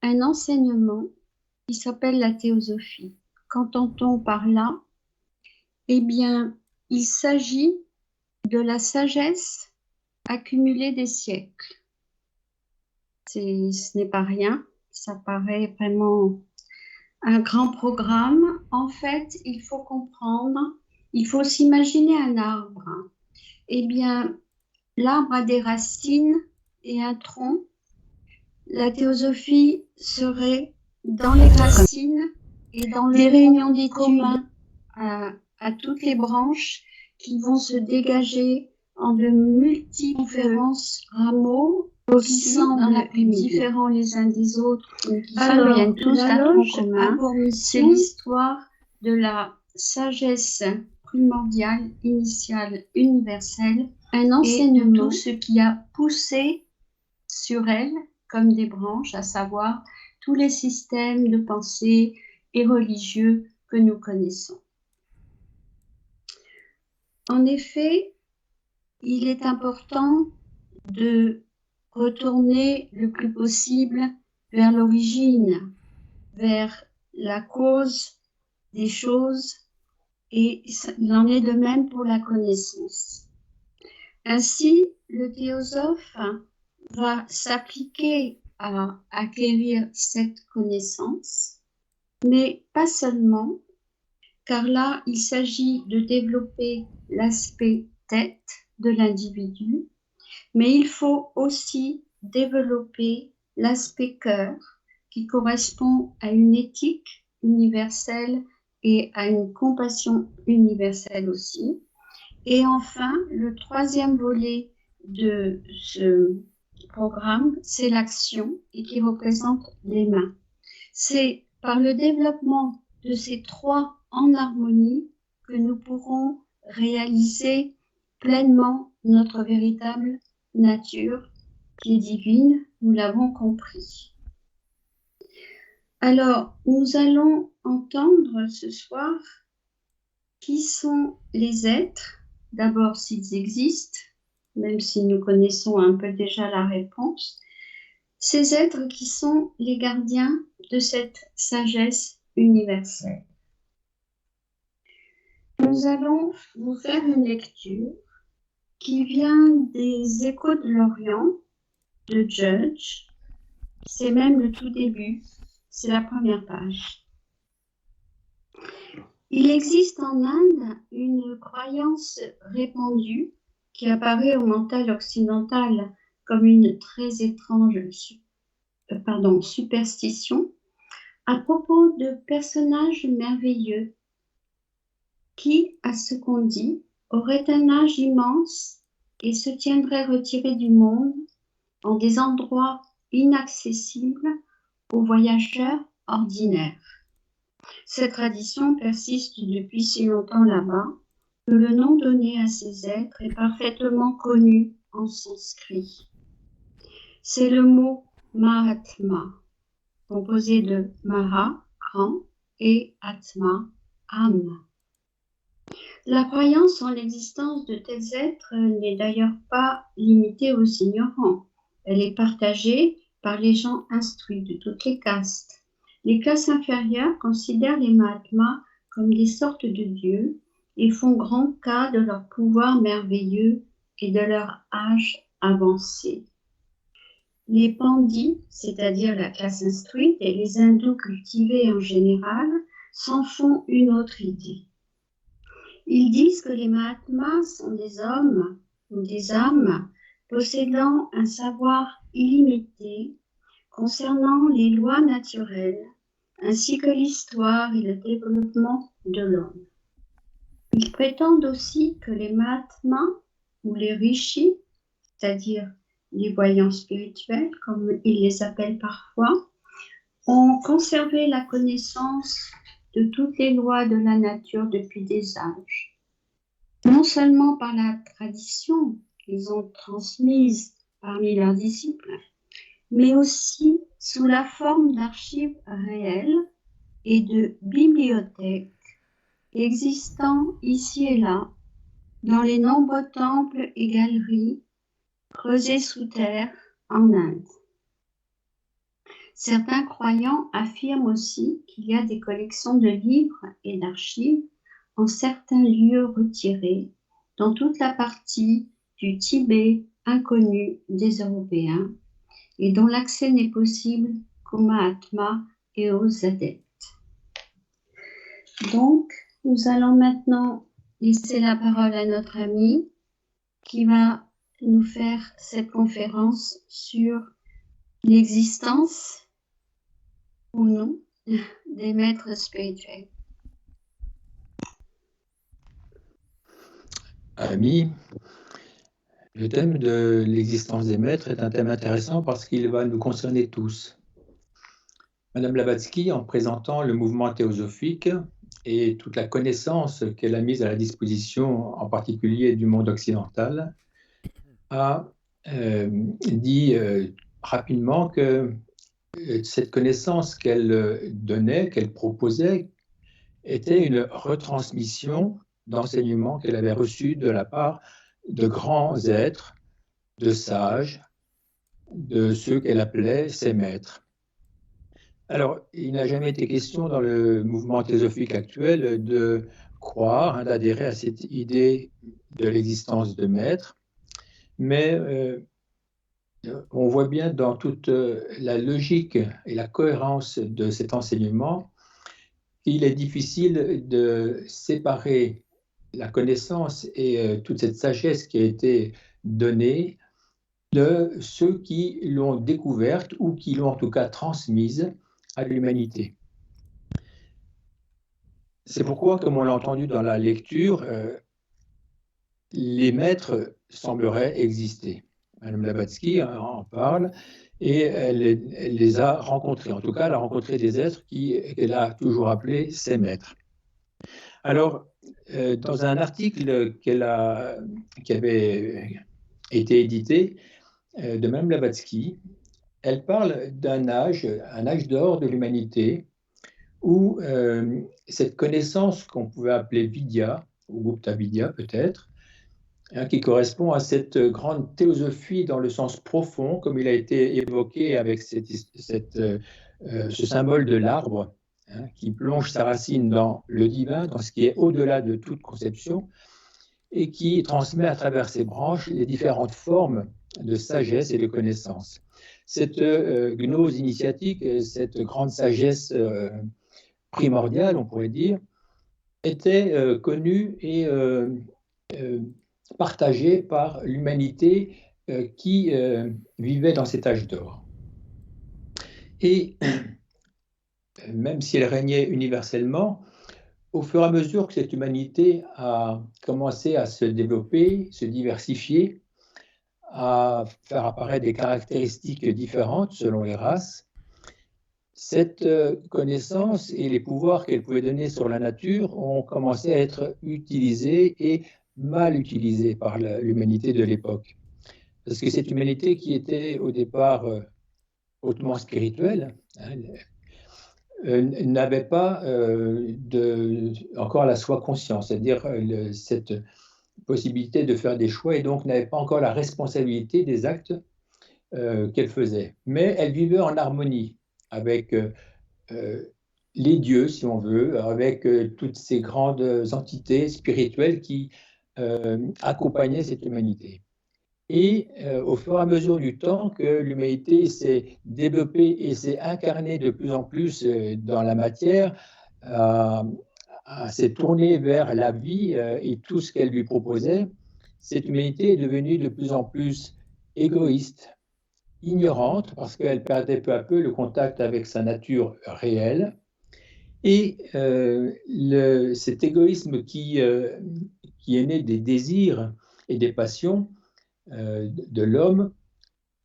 un enseignement qui s'appelle la théosophie. Qu'entend-on par là? Eh bien, il s'agit de la sagesse accumulée des siècles. Ce n'est pas rien, ça paraît vraiment un grand programme. En fait, il faut comprendre, il faut s'imaginer un arbre. Eh bien, l'arbre a des racines et un tronc. La théosophie serait dans les racines et dans des réunions d'études à toutes les branches qui vont se dégager en de multiples rameaux qui semblent différents les uns des autres, mais qui viennent tous d'un tronc commun. C'est l'histoire de la sagesse primordiale, initiale, universelle, un enseignement, et de tout ce qui a poussé sur elle comme des branches, à savoir tous les systèmes de pensée et religieux que nous connaissons. En effet, il est important de retourner le plus possible vers l'origine, vers la cause des choses, et il en est de même pour la connaissance. Ainsi, le théosophe va s'appliquer à acquérir cette connaissance, mais pas seulement, car là, il s'agit de développer l'aspect tête de l'individu, mais il faut aussi développer l'aspect cœur qui correspond à une éthique universelle et à une compassion universelle aussi. Et enfin, le troisième volet de ce programme, c'est l'action et qui représente les mains. C'est par le développement de ces trois en harmonie que nous pourrons réaliser pleinement notre véritable nature qui est divine, nous l'avons compris. Alors, nous allons entendre ce soir qui sont les êtres, d'abord s'ils existent, même si nous connaissons un peu déjà la réponse, ces êtres qui sont les gardiens de cette sagesse universelle. Nous allons vous faire une lecture qui vient des Échos de l'Orient de Judge. C'est même le tout début, c'est la première page. Il existe en Inde une croyance répandue qui apparaît au mental occidental comme une très étrange superstition à propos de personnages merveilleux qui, à ce qu'on dit, auraient un âge immense et se tiendraient retirés du monde en des endroits inaccessibles aux voyageurs ordinaires. Cette tradition persiste depuis si longtemps là-bas que le nom donné à ces êtres est parfaitement connu en sanskrit. C'est le mot Mahatma, composé de Maha, grand, et Atma, âme. La croyance en l'existence de tels êtres n'est d'ailleurs pas limitée aux ignorants. Elle est partagée par les gens instruits de toutes les castes. Les classes inférieures considèrent les Mahatmas comme des sortes de dieux et font grand cas de leur pouvoir merveilleux et de leur âge avancé. Les pandits, c'est-à-dire la classe instruite, et les hindous cultivés en général, s'en font une autre idée. Ils disent que les Mahatmas sont des hommes ou des âmes possédant un savoir illimité concernant les lois naturelles, ainsi que l'histoire et le développement de l'homme. Ils prétendent aussi que les Mahatmas ou les Rishis, c'est-à-dire les voyants spirituels, comme ils les appellent parfois, ont conservé la connaissance de toutes les lois de la nature depuis des âges. Non seulement par la tradition qu'ils ont transmise parmi leurs disciples, mais aussi sous la forme d'archives réelles et de bibliothèques existant ici et là dans les nombreux temples et galeries creusés sous terre en Inde. Certains croyants affirment aussi qu'il y a des collections de livres et d'archives en certains lieux retirés, dans toute la partie du Tibet inconnue des Européens, et dont l'accès n'est possible qu'aux Mahatmas et aux adeptes. Donc, nous allons maintenant laisser la parole à notre ami qui va nous faire cette conférence sur l'existence ou non des maîtres spirituels. Amis, le thème de l'existence des maîtres est un thème intéressant parce qu'il va nous concerner tous. Madame Blavatsky, en présentant le mouvement théosophique et toute la connaissance qu'elle a mise à la disposition, en particulier du monde occidental, a dit rapidement que cette connaissance qu'elle donnait, qu'elle proposait, était une retransmission d'enseignements qu'elle avait reçus de la part de grands êtres, de sages, de ceux qu'elle appelait ses maîtres. Alors, il n'a jamais été question dans le mouvement théosophique actuel de croire, d'adhérer à cette idée de l'existence de maîtres, mais on voit bien dans toute la logique et la cohérence de cet enseignement qu'il est difficile de séparer la connaissance et toute cette sagesse qui a été donnée de ceux qui l'ont découverte ou qui l'ont en tout cas transmise à l'humanité. C'est pourquoi, comme on l'a entendu dans la lecture, les maîtres sembleraient exister. Madame Blavatsky en parle et elle les a rencontrés. En tout cas, elle a rencontré des êtres qu'elle a toujours appelés ses maîtres. Alors, dans un article qui avait été édité de Madame Blavatsky, elle parle d'un âge d'or de l'humanité où cette connaissance qu'on pouvait appeler Vidya, ou Gupta Vidya peut-être, qui correspond à cette grande théosophie dans le sens profond, comme il a été évoqué avec ce symbole de l'arbre, qui plonge sa racine dans le divin, dans ce qui est au-delà de toute conception, et qui transmet à travers ses branches les différentes formes de sagesse et de connaissance. Cette gnose initiatique, cette grande sagesse primordiale, on pourrait dire, était connue et partagée par l'humanité qui vivait dans cet âge d'or. Et même si elle régnait universellement, au fur et à mesure que cette humanité a commencé à se développer, se diversifier, à faire apparaître des caractéristiques différentes selon les races, cette connaissance et les pouvoirs qu'elle pouvait donner sur la nature ont commencé à être utilisés et mal utilisés par l'humanité de l'époque. Parce que cette humanité qui était au départ hautement spirituelle, n'avait pas encore la soi-conscience, c'est-à-dire cette possibilité de faire des choix, et donc n'avait pas encore la responsabilité des actes qu'elle faisait. Mais elle vivait en harmonie avec les dieux, si on veut, avec toutes ces grandes entités spirituelles qui accompagnaient cette humanité. Et au fur et à mesure du temps que l'humanité s'est développée et s'est incarnée de plus en plus dans la matière, s'est tournée vers la vie et tout ce qu'elle lui proposait, cette humanité est devenue de plus en plus égoïste, ignorante, parce qu'elle perdait peu à peu le contact avec sa nature réelle. Et cet égoïsme qui est né des désirs et des passions de l'homme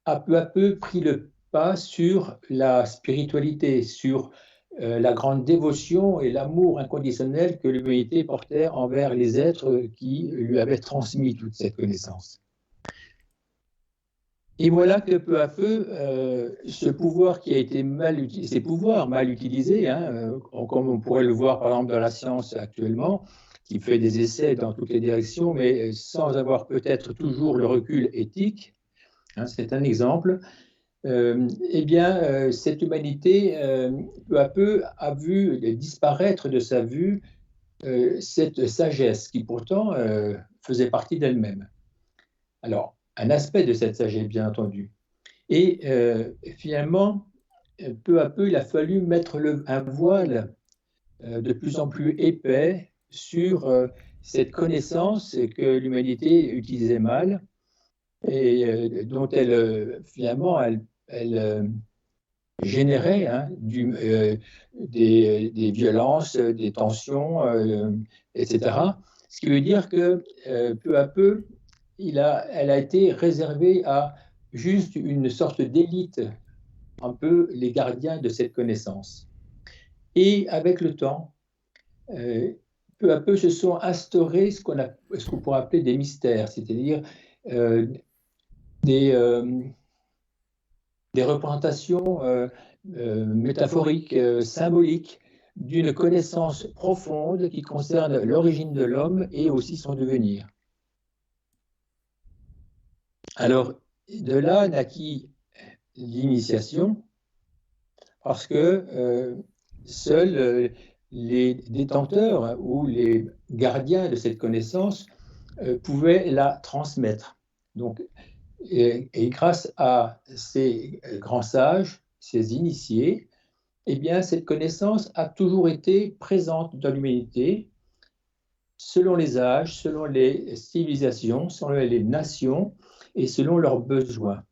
a peu à peu pris le pas sur la spiritualité, sur la grande dévotion et l'amour inconditionnel que l'humanité portait envers les êtres qui lui avaient transmis toute cette connaissance. Et voilà que peu à peu, ce pouvoir qui a été mal utilisé, ces pouvoirs mal utilisés, comme on pourrait le voir par exemple dans la science actuellement, qui fait des essais dans toutes les directions, mais sans avoir peut-être toujours le recul éthique, c'est un exemple, eh bien, cette humanité, peu à peu, a vu disparaître de sa vue cette sagesse qui pourtant faisait partie d'elle-même. Alors, un aspect de cette sagesse, bien entendu. Et finalement, peu à peu, il a fallu mettre un voile de plus en plus épais sur cette connaissance que l'humanité utilisait mal et dont elle, finalement, elle générait hein, des violences, des tensions, etc. Ce qui veut dire que peu à peu, elle a été réservée à juste une sorte d'élite, un peu les gardiens de cette connaissance. Et avec le temps, peu à peu se sont instaurés ce qu'on pourrait appeler des mystères, c'est-à-dire euh, des, euh, des représentations métaphoriques, symboliques d'une connaissance profonde qui concerne l'origine de l'homme et aussi son devenir. Alors, de là naquit l'initiation, parce que seuls les détenteurs ou les gardiens de cette connaissance pouvaient la transmettre. Donc, et grâce à ces grands sages, ces initiés, eh bien, cette connaissance a toujours été présente dans l'humanité, selon les âges, selon les civilisations, selon les nations et selon leurs besoins.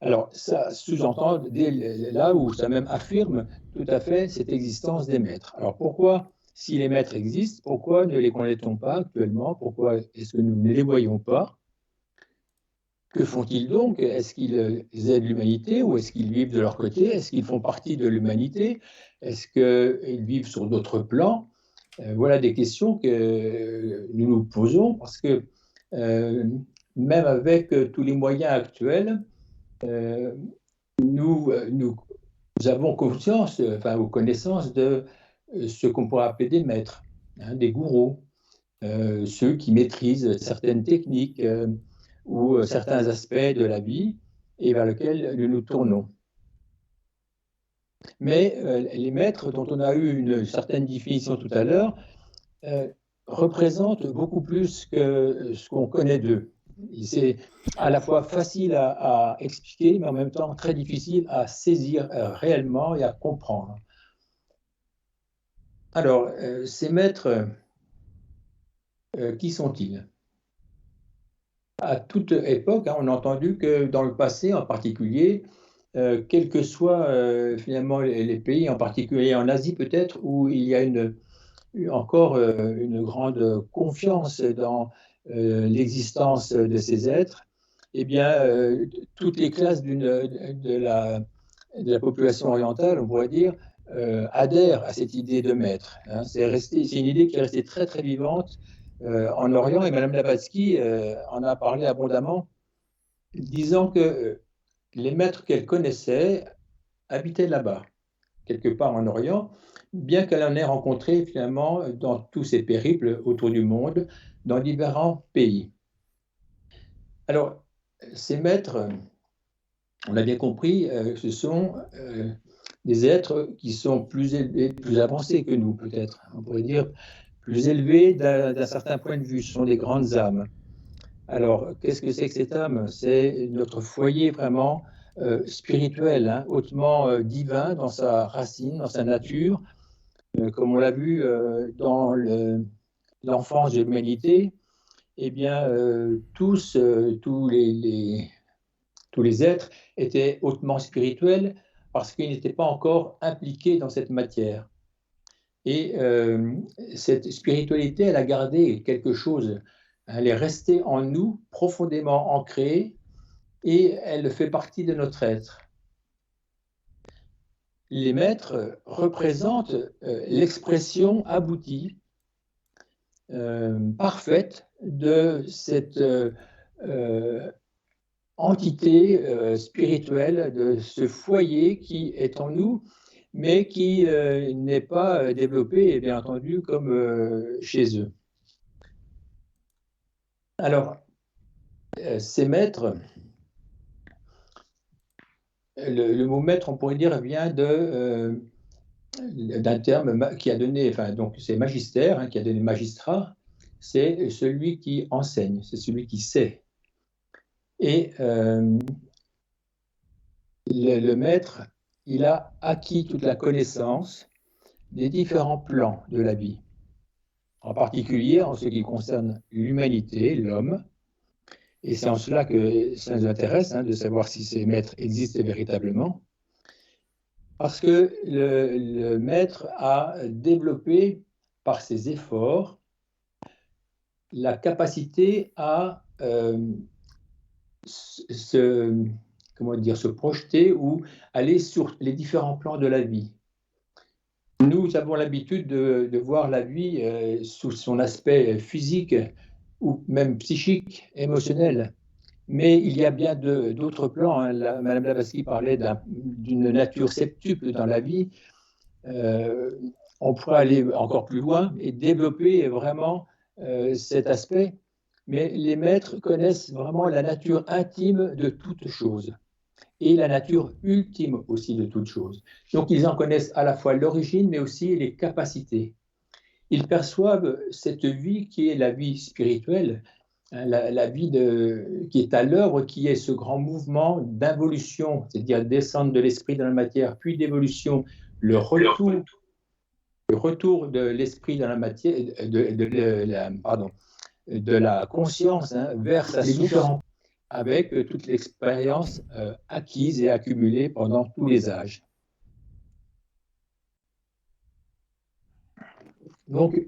Alors, ça sous-entend là où ça même affirme tout à fait cette existence des maîtres. Alors, pourquoi, si les maîtres existent, pourquoi ne les connaît-on pas actuellement? Pourquoi est-ce que nous ne les voyons pas? Que font-ils donc? Est-ce qu'ils aident l'humanité ou est-ce qu'ils vivent de leur côté? Est-ce qu'ils font partie de l'humanité? Est-ce qu'ils vivent sur d'autres plans? Voilà des questions que nous nous posons parce que même avec tous les moyens actuels, nous avons conscience, enfin, ou connaissance de ce qu'on pourrait appeler des maîtres, hein, des gourous, ceux qui maîtrisent certaines techniques ou certains aspects de la vie et vers lesquels nous nous tournons. Mais les maîtres, dont on a eu une certaine définition tout à l'heure, représentent beaucoup plus que ce qu'on connaît d'eux. C'est à la fois facile à expliquer, mais en même temps très difficile à saisir réellement et à comprendre. Alors, ces maîtres, qui sont-ils? À toute époque, hein, on a entendu que dans le passé en particulier, quels que soient finalement les pays, en particulier en Asie peut-être, où il y a encore une grande confiance dans l'existence de ces êtres, eh bien, toutes les classes de la population orientale, on pourrait dire, adhèrent à cette idée de maître. Hein. C'est une idée qui est restée très très vivante en Orient, et Madame Blavatsky en a parlé abondamment, disant que les maîtres qu'elle connaissait habitaient là-bas, quelque part en Orient, bien qu'elle en ait rencontré finalement dans tous ses périples autour du monde, dans différents pays. Alors, ces maîtres, on l'a bien compris, ce sont des êtres qui sont plus élevés, plus avancés que nous, peut-être. On pourrait dire plus élevés d'un certain point de vue. Ce sont des grandes âmes. Alors, qu'est-ce que c'est que cette âme? C'est notre foyer vraiment spirituel, hein, hautement divin dans sa racine, dans sa nature, comme on l'a vu dans l'enfance de l'humanité. Eh bien, tous les êtres étaient hautement spirituels parce qu'ils n'étaient pas encore impliqués dans cette matière. Et cette spiritualité, elle a gardé quelque chose. Elle est restée en nous, profondément ancrée, et elle fait partie de notre être. Les maîtres représentent l'expression aboutie, parfaite de cette entité spirituelle, de ce foyer qui est en nous, mais qui n'est pas développé, et bien entendu, comme chez eux. Alors, ces maîtres le mot maître, on pourrait dire, vient d'un terme qui a donné, enfin, donc c'est magistère, hein, qui a donné magistrat, c'est celui qui enseigne, c'est celui qui sait. Et le maître, il a acquis toute la connaissance des différents plans de la vie, en particulier en ce qui concerne l'humanité, l'homme. Et c'est en cela que ça nous intéresse, hein, de savoir si ces maîtres existent véritablement. Parce que le maître a développé par ses efforts la capacité à se projeter ou aller sur les différents plans de la vie. Nous avons l'habitude de voir la vie sous son aspect physique ou même psychique, émotionnel. Mais il y a bien d'autres plans, hein. Madame Blavatsky parlait d'une nature septuple dans la vie. On pourrait aller encore plus loin et développer vraiment cet aspect. Mais les maîtres connaissent vraiment la nature intime de toute chose et la nature ultime aussi de toute chose. Donc ils en connaissent à la fois l'origine, mais aussi les capacités. Ils perçoivent cette vie qui est la vie spirituelle, hein, la vie qui est à l'œuvre, qui est ce grand mouvement d'involution, c'est-à-dire descendre de l'esprit dans la matière, puis d'évolution, le retour de l'esprit dans la matière, de la conscience, hein, vers sa source, avec toute l'expérience acquise et accumulée pendant tous les âges. Donc,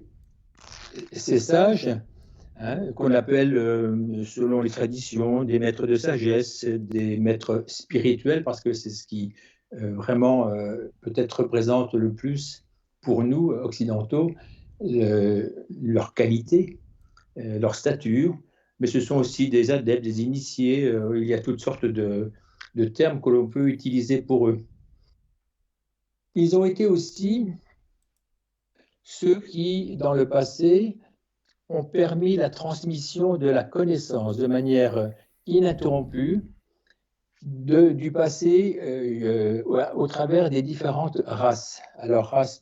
ces sages, hein, qu'on appelle, selon les traditions, des maîtres de sagesse, des maîtres spirituels, parce que c'est ce qui vraiment peut-être représente le plus pour nous, occidentaux, leur qualité, leur stature, mais ce sont aussi des adeptes, des initiés, il y a toutes sortes de termes que l'on peut utiliser pour eux. Ils ont été aussi ceux qui, dans le passé, ont permis la transmission de la connaissance de manière ininterrompue du passé au travers des différentes races. Alors, races,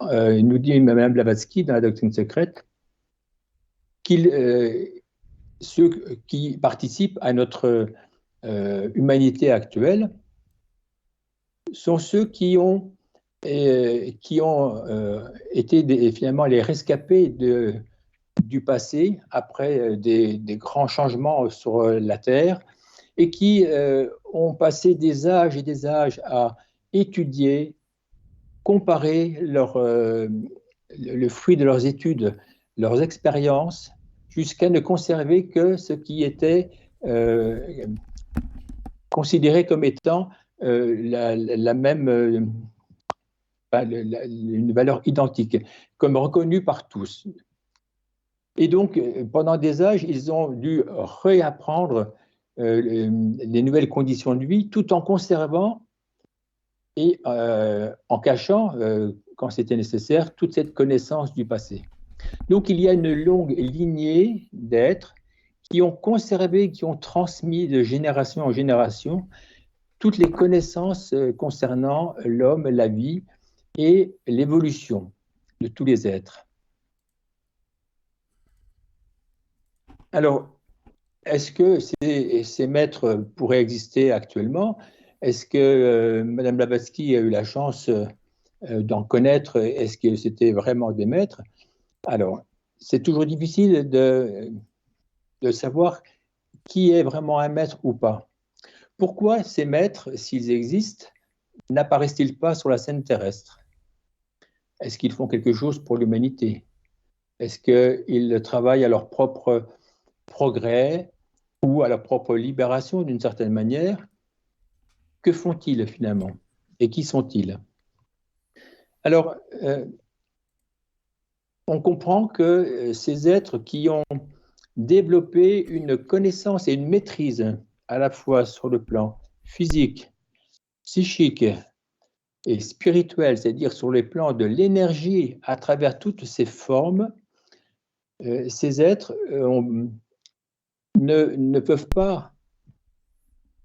nous dit Mme Blavatsky dans la doctrine secrète, ceux qui participent à notre humanité actuelle sont ceux qui ont été finalement les rescapés du passé après des grands changements sur la Terre et qui ont passé des âges et des âges à étudier, comparer le fruit de leurs études, leurs expériences, jusqu'à ne conserver que ce qui était considéré comme étant la même, une valeur identique, comme reconnue par tous. Et donc, pendant des âges, ils ont dû réapprendre les nouvelles conditions de vie, tout en conservant et en cachant, quand c'était nécessaire, toute cette connaissance du passé. Donc, il y a une longue lignée d'êtres qui ont conservé, qui ont transmis de génération en génération toutes les connaissances concernant l'homme, la vie et l'évolution de tous les êtres. Alors, est-ce que ces maîtres pourraient exister actuellement? Est-ce que Mme Blavatsky a eu la chance d'en connaître? Est-ce que c'était vraiment des maîtres? Alors, c'est toujours difficile de savoir qui est vraiment un maître ou pas. Pourquoi ces maîtres, s'ils existent, n'apparaissent-ils pas sur la scène terrestre? Est-ce qu'ils font quelque chose pour l'humanité? Est-ce qu'ils travaillent à leur propre progrès ou à leur propre libération d'une certaine manière? Que font-ils finalement? Et qui sont-ils? Alors, on comprend que ces êtres qui ont développé une connaissance et une maîtrise à la fois sur le plan physique, psychique, et spirituel, c'est-à-dire sur les plans de l'énergie à travers toutes ces formes, ces êtres ne peuvent pas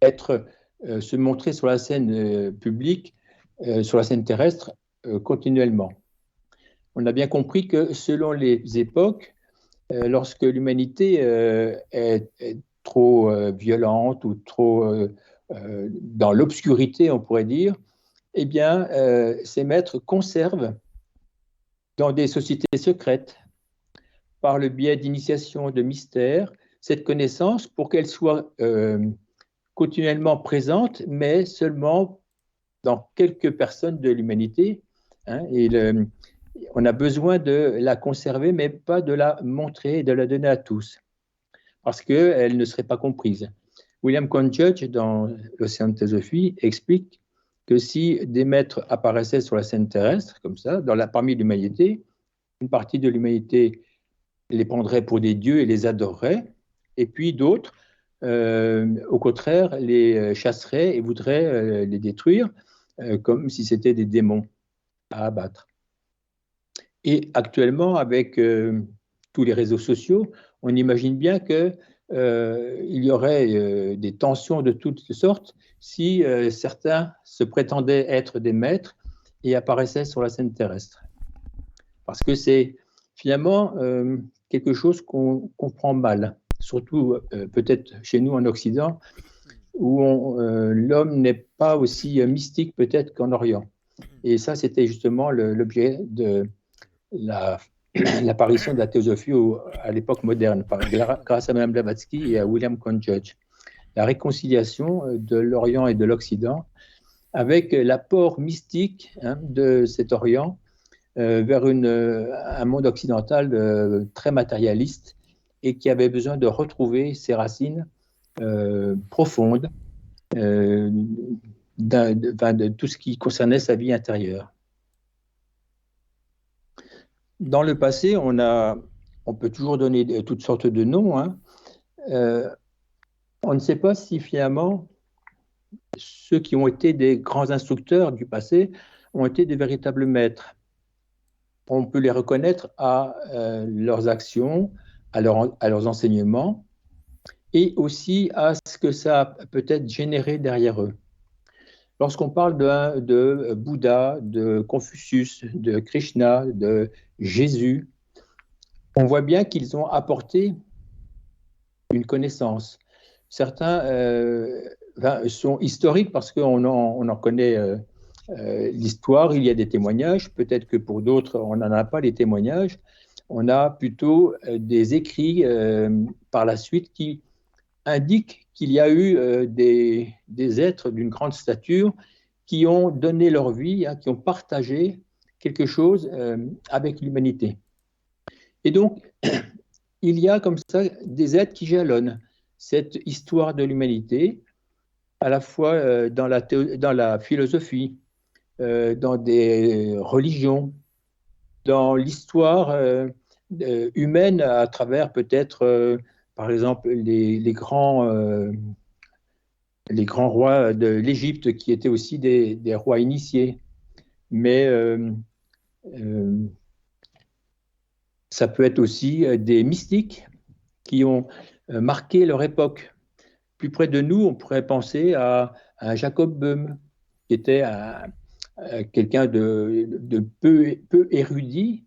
se montrer sur la scène publique, sur la scène terrestre, continuellement. On a bien compris que selon les époques, lorsque l'humanité est trop violente ou trop dans l'obscurité, on pourrait dire, eh bien, ces maîtres conservent dans des sociétés secrètes, par le biais d'initiation de mystères, cette connaissance pour qu'elle soit continuellement présente, mais seulement dans quelques personnes de l'humanité. Hein, on a besoin de la conserver, mais pas de la montrer et de la donner à tous, parce qu'elle ne serait pas comprise. William Conn Judge, dans l'Océan de Théosophie, explique que si des maîtres apparaissaient sur la scène terrestre, comme ça, parmi l'humanité, une partie de l'humanité les prendrait pour des dieux et les adorerait, et puis d'autres, au contraire, les chasseraient et voudraient les détruire, comme si c'était des démons à abattre. Et actuellement, avec tous les réseaux sociaux, on imagine bien qu'il y aurait des tensions de toutes sortes si certains se prétendaient être des maîtres et apparaissaient sur la scène terrestre. Parce que c'est finalement quelque chose qu'on comprend mal, surtout peut-être chez nous en Occident, où l'homme n'est pas aussi mystique peut-être qu'en Orient. Et ça, c'était justement l'objet de l'apparition de la théosophie à l'époque moderne, grâce à Mme Blavatsky et à William Conn Judge. La réconciliation de l'Orient et de l'Occident avec l'apport mystique de cet Orient vers un monde occidental très matérialiste et qui avait besoin de retrouver ses racines profondes de tout ce qui concernait sa vie intérieure. Dans le passé, on peut toujours donner toutes sortes de noms. On ne sait pas si finalement ceux qui ont été des grands instructeurs du passé ont été des véritables maîtres. On peut les reconnaître à leurs actions, à leurs enseignements, et aussi à ce que ça a peut-être généré derrière eux. Lorsqu'on parle de Bouddha, de Confucius, de Krishna, de Jésus, on voit bien qu'ils ont apporté une connaissance. Certains sont historiques parce qu'on en connaît l'histoire, il y a des témoignages, peut-être que pour d'autres, on n'en a pas les témoignages. On a plutôt des écrits par la suite qui indiquent qu'il y a eu des êtres d'une grande stature qui ont donné leur vie, qui ont partagé quelque chose avec l'humanité. Et donc, il y a comme ça des êtres qui jalonnent cette histoire de l'humanité, à la fois dans la philosophie, dans des religions, dans l'histoire humaine à travers peut-être, par exemple, les grands rois de l'Égypte qui étaient aussi des rois initiés. Mais ça peut être aussi des mystiques qui ont marqué leur époque. Plus près de nous, on pourrait penser à Jacob Böhm, qui était quelqu'un de peu érudit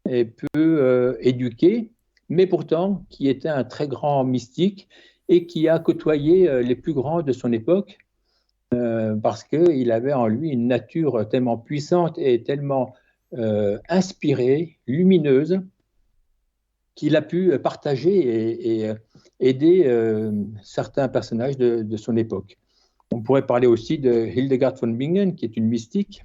et peu éduqué, mais pourtant qui était un très grand mystique et qui a côtoyé les plus grands de son époque parce qu'il avait en lui une nature tellement puissante et tellement inspirée, lumineuse, qu'il a pu partager et aider certains personnages de son époque. On pourrait parler aussi de Hildegard von Bingen, qui est une mystique,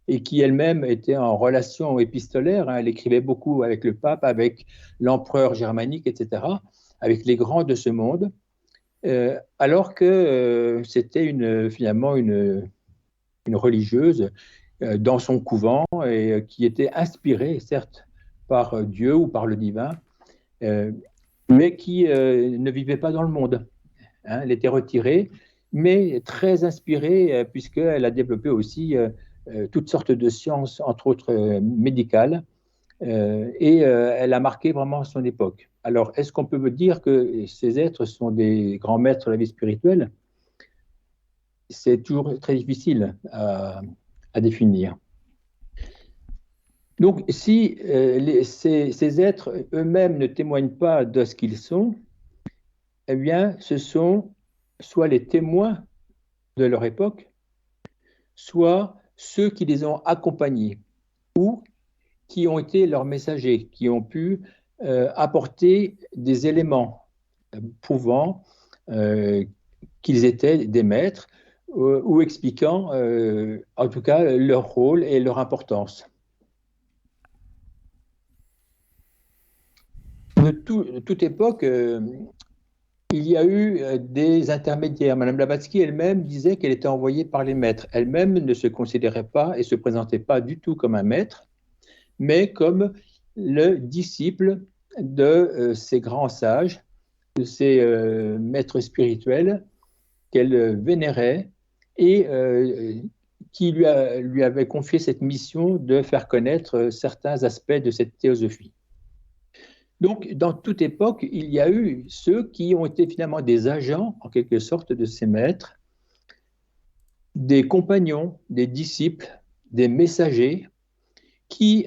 et qui elle-même était en relation épistolaire. Elle écrivait beaucoup avec le pape, avec l'empereur germanique, etc., avec les grands de ce monde, alors que c'était finalement une religieuse dans son couvent et qui était inspirée, certes, par Dieu ou par le divin, mais qui ne vivait pas dans le monde. Elle était retirée, mais très inspirée, puisqu'elle a développé aussi toutes sortes de sciences, entre autres médicales, et elle a marqué vraiment son époque. Alors, est-ce qu'on peut dire que ces êtres sont des grands maîtres de la vie spirituelle? C'est toujours très difficile à définir. Donc, si ces êtres eux-mêmes ne témoignent pas de ce qu'ils sont, eh bien, ce sont soit les témoins de leur époque, soit ceux qui les ont accompagnés ou qui ont été leurs messagers, qui ont pu apporter des éléments prouvant qu'ils étaient des maîtres ou expliquant en tout cas leur rôle et leur importance. De toute époque, il y a eu des intermédiaires. Madame Blavatsky elle-même disait qu'elle était envoyée par les maîtres. Elle-même ne se considérait pas et se présentait pas du tout comme un maître, mais comme le disciple de ces grands sages, de ces maîtres spirituels qu'elle vénérait et qui lui avait confié cette mission de faire connaître certains aspects de cette théosophie. Donc, dans toute époque, il y a eu ceux qui ont été finalement des agents, en quelque sorte, de ces maîtres, des compagnons, des disciples, des messagers, qui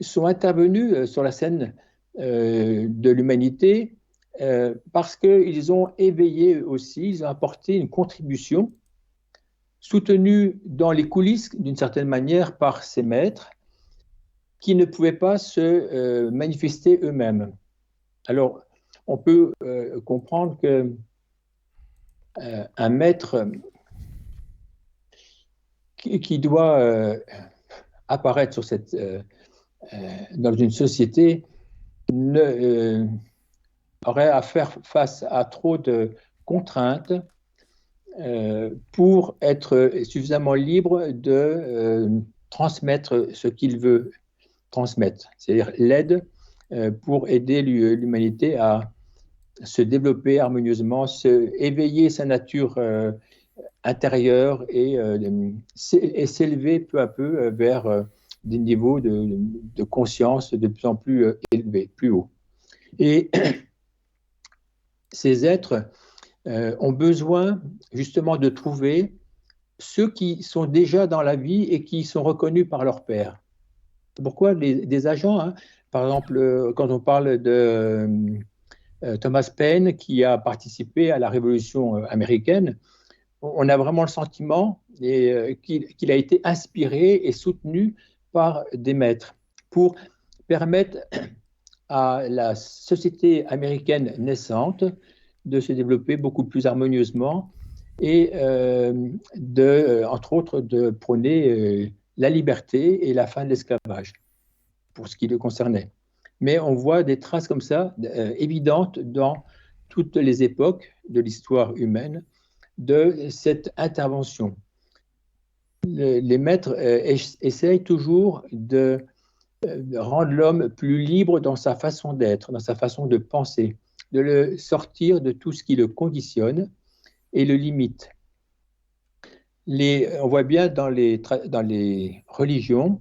sont intervenus sur la scène de l'humanité parce qu'ils ont éveillé aussi, ils ont apporté une contribution soutenue dans les coulisses, d'une certaine manière, par ces maîtres, qui ne pouvaient pas se manifester eux-mêmes. Alors, on peut comprendre qu'un maître qui doit apparaître sur dans une société aurait à faire face à trop de contraintes pour être suffisamment libre de transmettre ce qu'il veut transmettre, c'est-à-dire l'aide pour aider l'humanité à se développer harmonieusement, éveiller sa nature intérieure et s'élever peu à peu vers des niveaux de conscience de plus en plus élevés, plus hauts. Et ces êtres ont besoin justement de trouver ceux qui sont déjà dans la vie et qui sont reconnus par leur père. Pourquoi des agents, hein, par exemple, quand on parle de Thomas Paine, qui a participé à la Révolution américaine, on a vraiment le sentiment qu'il a été inspiré et soutenu par des maîtres pour permettre à la société américaine naissante de se développer beaucoup plus harmonieusement et entre autres, de prôner la liberté et la fin de l'esclavage, pour ce qui le concernait. Mais on voit des traces comme ça, évidentes dans toutes les époques de l'histoire humaine, de cette intervention. Les maîtres essayent toujours de rendre l'homme plus libre dans sa façon d'être, dans sa façon de penser, de le sortir de tout ce qui le conditionne et le limite. On voit bien dans les religions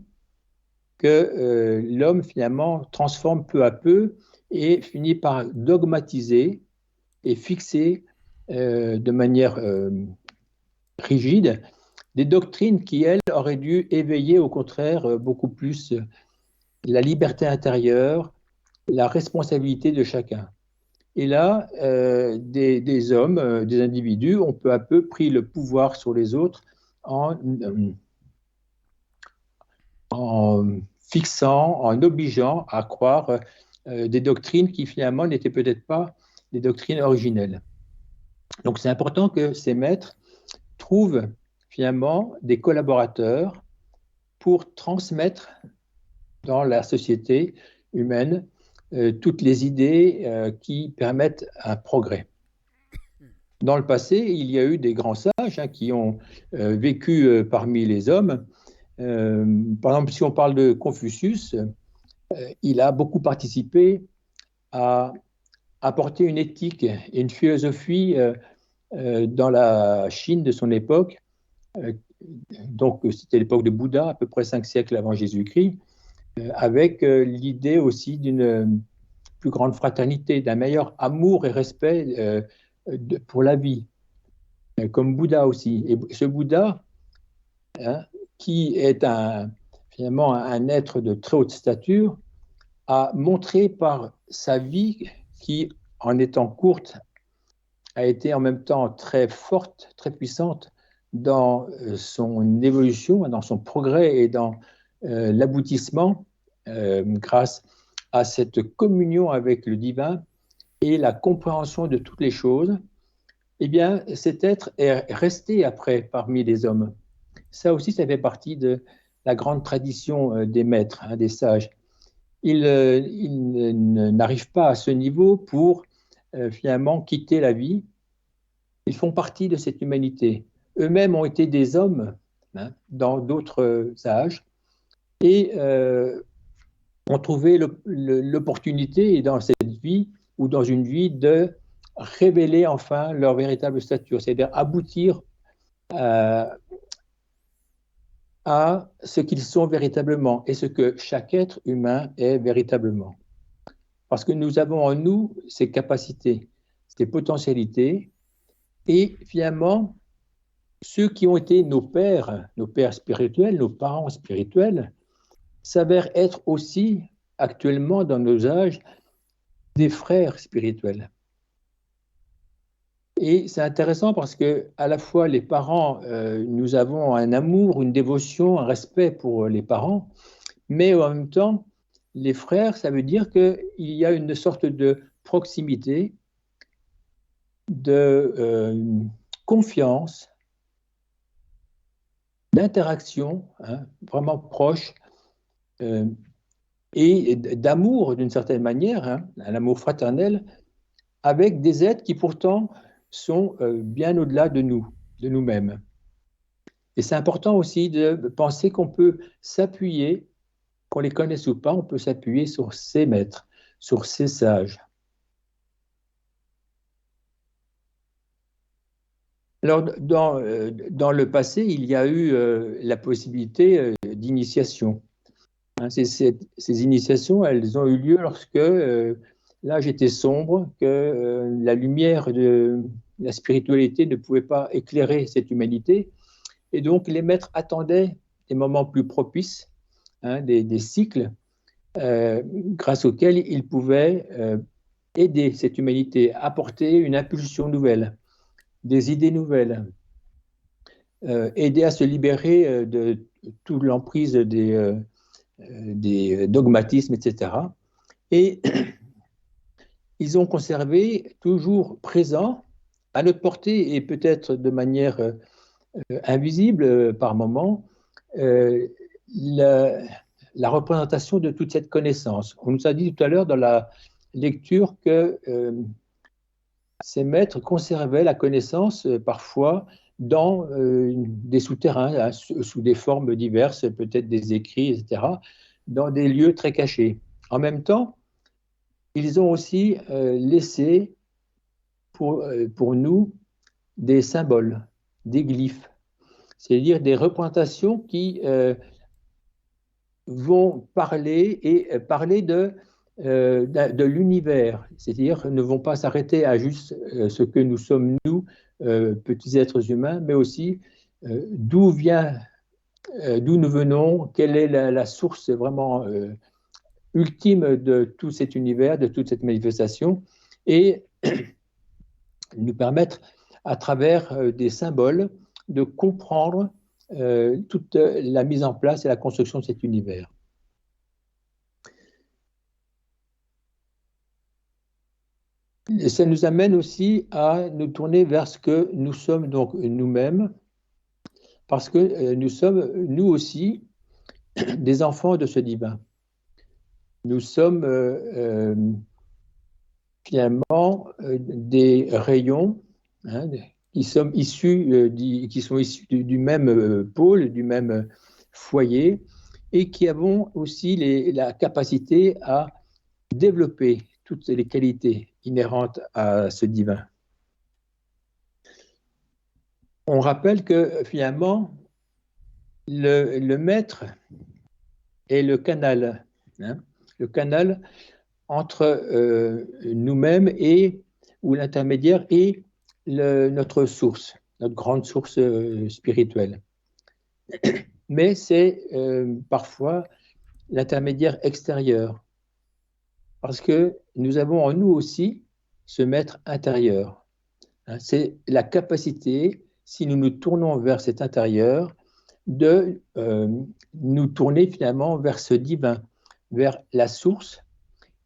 que l'homme finalement transforme peu à peu et finit par dogmatiser et fixer de manière rigide des doctrines qui, elles, auraient dû éveiller au contraire beaucoup plus la liberté intérieure, la responsabilité de chacun. Et là, des hommes, des individus ont peu à peu pris le pouvoir sur les autres en fixant, en obligeant à croire des doctrines qui finalement n'étaient peut-être pas des doctrines originelles. Donc c'est important que ces maîtres trouvent finalement des collaborateurs pour transmettre dans la société humaine toutes les idées qui permettent un progrès. Dans le passé, il y a eu des grands sages qui ont vécu parmi les hommes. Par exemple, si on parle de Confucius, il a beaucoup participé à apporter une éthique et une philosophie dans la Chine de son époque donc c'était l'époque de Bouddha, à peu près 5 siècles avant Jésus-Christ, avec l'idée aussi d'une plus grande fraternité, d'un meilleur amour et respect pour la vie, comme Bouddha aussi. Et ce Bouddha, hein, qui est finalement un être de très haute stature, a montré par sa vie, qui, en étant courte, a été en même temps très forte, très puissante dans son évolution, dans son progrès et dans l'aboutissement, grâce à cette communion avec le divin et la compréhension de toutes les choses. Eh bien, cet être est resté après parmi les hommes. Ça aussi, ça fait partie de la grande tradition des maîtres, hein, des sages. Ils n'arrivent pas à ce niveau pour finalement quitter la vie. Ils font partie de cette humanité. Eux-mêmes ont été des hommes, hein, dans d'autres âges et ont trouvé l'opportunité dans cette vie ou dans une vie de révéler enfin leur véritable stature, c'est-à-dire aboutir à ce qu'ils sont véritablement et ce que chaque être humain est véritablement. Parce que nous avons en nous ces capacités, ces potentialités, et finalement, ceux qui ont été nos pères spirituels, nos parents spirituels, s'avèrent être aussi, actuellement dans nos âges, des frères spirituels. Et c'est intéressant parce que à la fois les parents, nous avons un amour, une dévotion, un respect pour les parents, mais en même temps, les frères, ça veut dire qu'il y a une sorte de proximité, de confiance, d'interaction, hein, vraiment proche, et d'amour d'une certaine manière, hein, un amour fraternel, avec des êtres qui pourtant sont bien au-delà de nous-mêmes. Et c'est important aussi de penser qu'on peut s'appuyer, qu'on les connaisse ou pas, on peut s'appuyer sur ces maîtres, sur ces sages. Alors, dans le passé, il y a eu la possibilité d'initiation. Hein, ces initiations, elles ont eu lieu lorsque l'âge était sombre, que la lumière de la spiritualité ne pouvait pas éclairer cette humanité. Et donc, les maîtres attendaient des moments plus propices, hein, des cycles, grâce auxquels ils pouvaient aider cette humanité, apporter une impulsion nouvelle, des idées nouvelles, aider à se libérer de toute l'emprise des dogmatismes, etc. Et ils ont conservé, toujours présent, à notre portée et peut-être de manière invisible par moment, la représentation de toute cette connaissance. On nous a dit tout à l'heure dans la lecture que ces maîtres conservaient la connaissance parfois dans des souterrains, hein, sous des formes diverses, peut-être des écrits, etc., dans des lieux très cachés. En même temps, ils ont aussi laissé pour nous des symboles, des glyphes, c'est-à-dire des représentations qui vont parler de l'univers, c'est-à-dire ne vont pas s'arrêter à juste ce que nous sommes, nous, petits êtres humains, mais aussi d'où nous venons, quelle est la source vraiment ultime de tout cet univers, de toute cette manifestation, et nous permettre, à travers des symboles, de comprendre toute la mise en place et la construction de cet univers. Et ça nous amène aussi à nous tourner vers ce que nous sommes donc nous-mêmes, parce que nous sommes, nous aussi, des enfants de ce divin. Nous sommes finalement des rayons, hein, qui sont issus du même pôle, du même foyer, et qui avons aussi la capacité à développer toutes les qualités inhérentes à ce divin. On rappelle que finalement, le maître est le canal, hein, le canal entre nous-mêmes ou l'intermédiaire et notre source, notre grande source spirituelle. Mais c'est parfois l'intermédiaire extérieur, parce que nous avons en nous aussi ce maître intérieur. Hein, c'est la capacité, si nous nous tournons vers cet intérieur, de nous tourner finalement vers ce divin, vers la source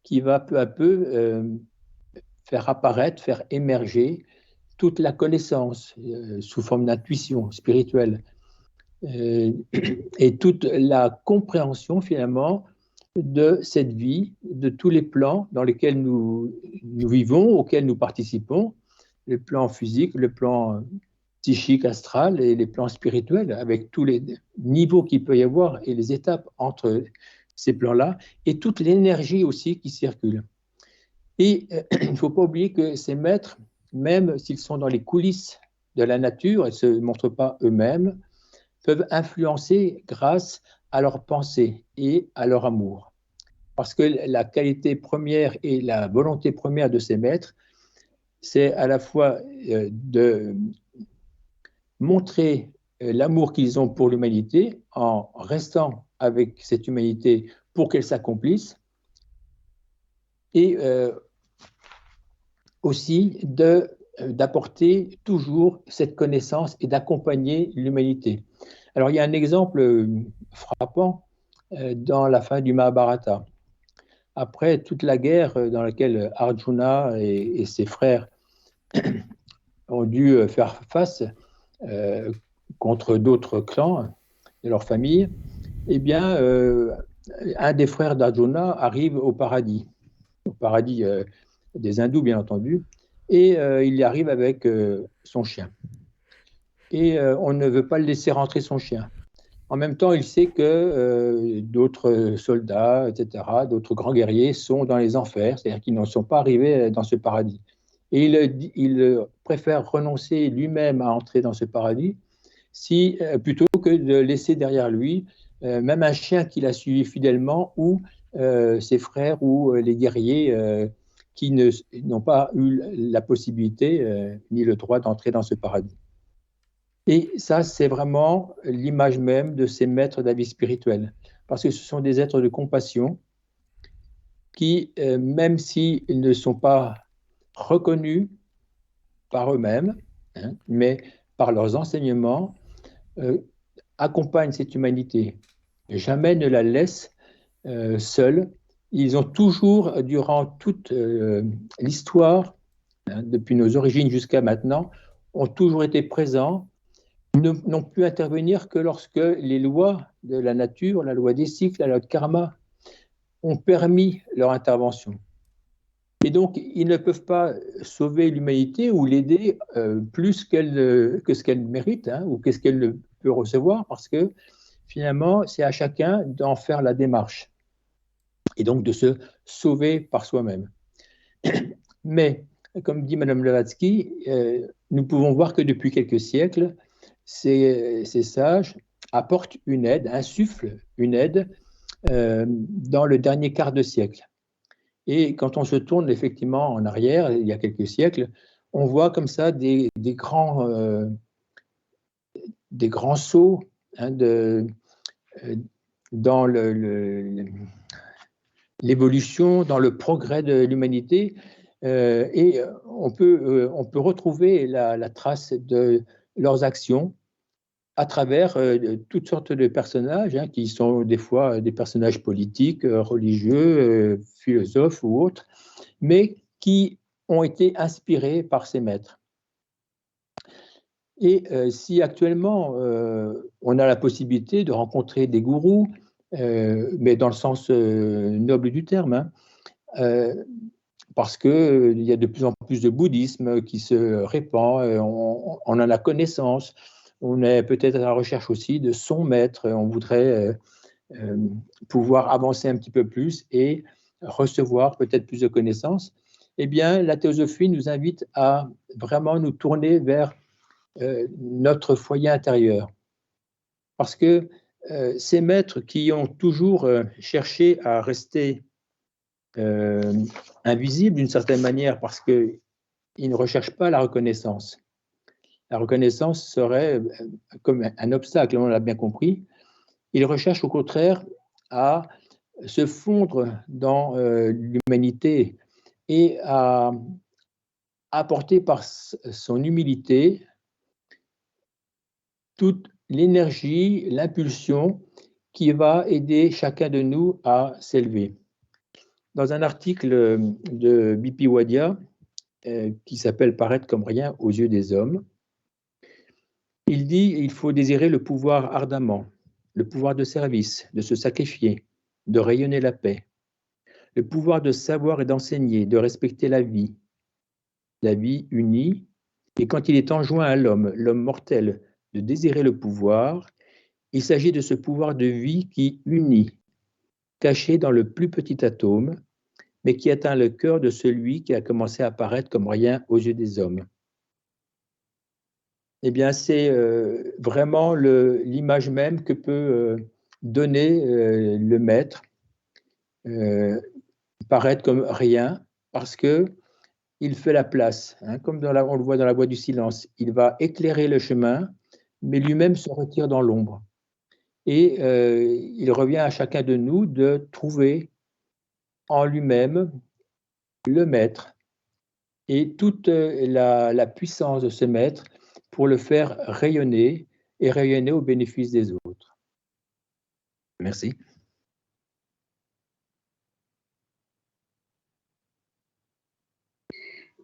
qui va peu à peu faire apparaître, faire émerger toute la connaissance sous forme d'intuition spirituelle et toute la compréhension finalement de cette vie, de tous les plans dans lesquels nous vivons, auxquels nous participons, le plan physique, le plan psychique, astral et les plans spirituels, avec tous les niveaux qu'il peut y avoir et les étapes entre ces plans-là, et toute l'énergie aussi qui circule. Et il ne faut pas oublier que ces maîtres, même s'ils sont dans les coulisses de la nature et ne se montrent pas eux-mêmes, peuvent influencer grâce à leur pensée et à leur amour. Parce que la qualité première et la volonté première de ces maîtres, c'est à la fois de montrer l'amour qu'ils ont pour l'humanité en restant avec cette humanité pour qu'elle s'accomplisse, et aussi d'apporter toujours cette connaissance et d'accompagner l'humanité. Alors, il y a un exemple frappant dans la fin du Mahabharata. Après toute la guerre dans laquelle Arjuna et ses frères ont dû faire face contre d'autres clans de leur famille, eh bien, un des frères d'Arjuna arrive au paradis des hindous, bien entendu, et il y arrive avec son chien. Et on ne veut pas le laisser rentrer son chien. En même temps, il sait que d'autres soldats, etc., d'autres grands guerriers sont dans les enfers, c'est-à-dire qu'ils ne sont pas arrivés dans ce paradis. Et il préfère renoncer lui-même à entrer dans ce paradis plutôt que de laisser derrière lui même un chien qu'il a suivi fidèlement ou ses frères ou les guerriers qui n'ont pas eu la possibilité ni le droit d'entrer dans ce paradis. Et ça, c'est vraiment l'image même de ces maîtres de la vie spirituelle, parce que ce sont des êtres de compassion qui, même s'ils ne sont pas reconnus par eux-mêmes, hein, mais par leurs enseignements, accompagnent cette humanité. Jamais ne la laissent seule. Ils ont toujours, durant toute l'histoire, hein, depuis nos origines jusqu'à maintenant, ont toujours été présents, n'ont pu intervenir que lorsque les lois de la nature, la loi des cycles, la loi de karma, ont permis leur intervention. Et donc, ils ne peuvent pas sauver l'humanité ou l'aider plus que ce qu'elle mérite, hein, ou que ce qu'elle ne peut recevoir, parce que finalement, c'est à chacun d'en faire la démarche et donc de se sauver par soi-même. Mais, comme dit Madame Blavatsky, nous pouvons voir que depuis quelques siècles, ces sages apportent une aide, insufflent une aide dans le dernier quart de siècle. Et quand on se tourne effectivement en arrière, il y a quelques siècles, on voit comme ça des grands sauts, hein, dans l'évolution, dans le progrès de l'humanité, et on peut retrouver la trace de leurs actions à travers toutes sortes de personnages, hein, qui sont des fois des personnages politiques, religieux, philosophes ou autres, mais qui ont été inspirés par ces maîtres. Et si actuellement on a la possibilité de rencontrer des gourous, mais dans le sens noble du terme, hein, parce qu'il y a de plus en plus de bouddhisme qui se répand, on en a connaissance, on est peut-être à la recherche aussi de son maître, on voudrait pouvoir avancer un petit peu plus et recevoir peut-être plus de connaissances. Eh bien, la théosophie nous invite à vraiment nous tourner vers notre foyer intérieur. parce que ces maîtres qui ont toujours cherché à rester invisibles d'une certaine manière, parce qu'ils ne recherchent pas la reconnaissance. La reconnaissance serait comme un obstacle, on l'a bien compris. Ils recherchent au contraire à se fondre dans l'humanité et à apporter par son humilité toute l'énergie, l'impulsion qui va aider chacun de nous à s'élever. Dans un article de Bipi Wadia, qui s'appelle « Paraître comme rien aux yeux des hommes », il dit qu'il faut désirer le pouvoir ardemment, le pouvoir de service, de se sacrifier, de rayonner la paix, le pouvoir de savoir et d'enseigner, de respecter la vie unie, et quand il est enjoint à l'homme mortel, de désirer le pouvoir, il s'agit de ce pouvoir de vie qui unit, caché dans le plus petit atome, mais qui atteint le cœur de celui qui a commencé à apparaître comme rien aux yeux des hommes. Eh bien, c'est vraiment l'image même que peut donner le maître, paraître comme rien, parce que il fait la place, hein, comme on le voit dans la voie du silence. Il va éclairer le chemin, mais lui-même se retire dans l'ombre. Et il revient à chacun de nous de trouver en lui-même le maître et toute la puissance de ce maître pour le faire rayonner et rayonner au bénéfice des autres. Merci.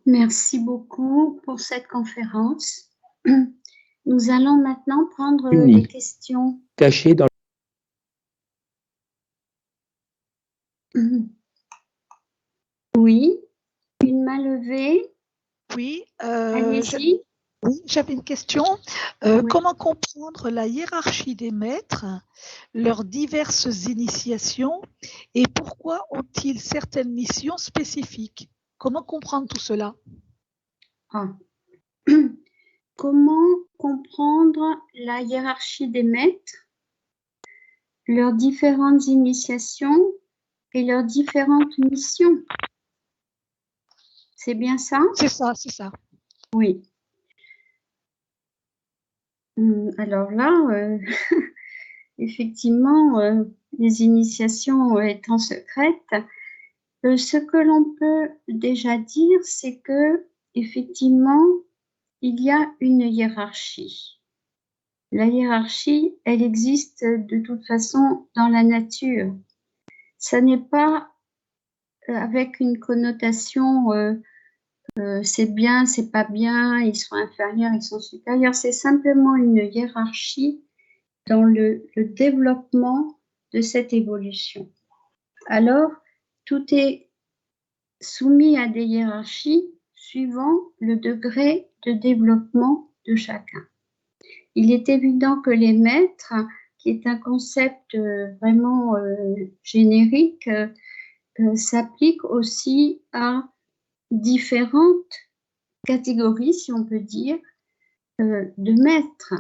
Merci beaucoup pour cette conférence. Nous allons maintenant prendre les questions. Cachées dans... Oui, une main levée. Oui, allez-y. Oui, j'avais une question. Oui. Comment comprendre la hiérarchie des maîtres, leurs diverses initiations et pourquoi ont-ils certaines missions spécifiques? Comment comprendre tout cela? Comment comprendre la hiérarchie des maîtres, leurs différentes initiations et leurs différentes missions? C'est bien ça? C'est ça, c'est ça. Oui. Alors là, effectivement, les initiations étant secrètes, ce que l'on peut déjà dire, c'est que effectivement, il y a une hiérarchie. La hiérarchie, elle existe de toute façon dans la nature. Ça n'est pas avec une connotation c'est bien, c'est pas bien, ils sont inférieurs, ils sont supérieurs. C'est simplement une hiérarchie dans le développement de cette évolution. Alors, tout est soumis à des hiérarchies suivant le degré de développement de chacun. Il est évident que les maîtres, qui est un concept vraiment générique, s'applique aussi à différentes catégories, si on peut dire, de maîtres.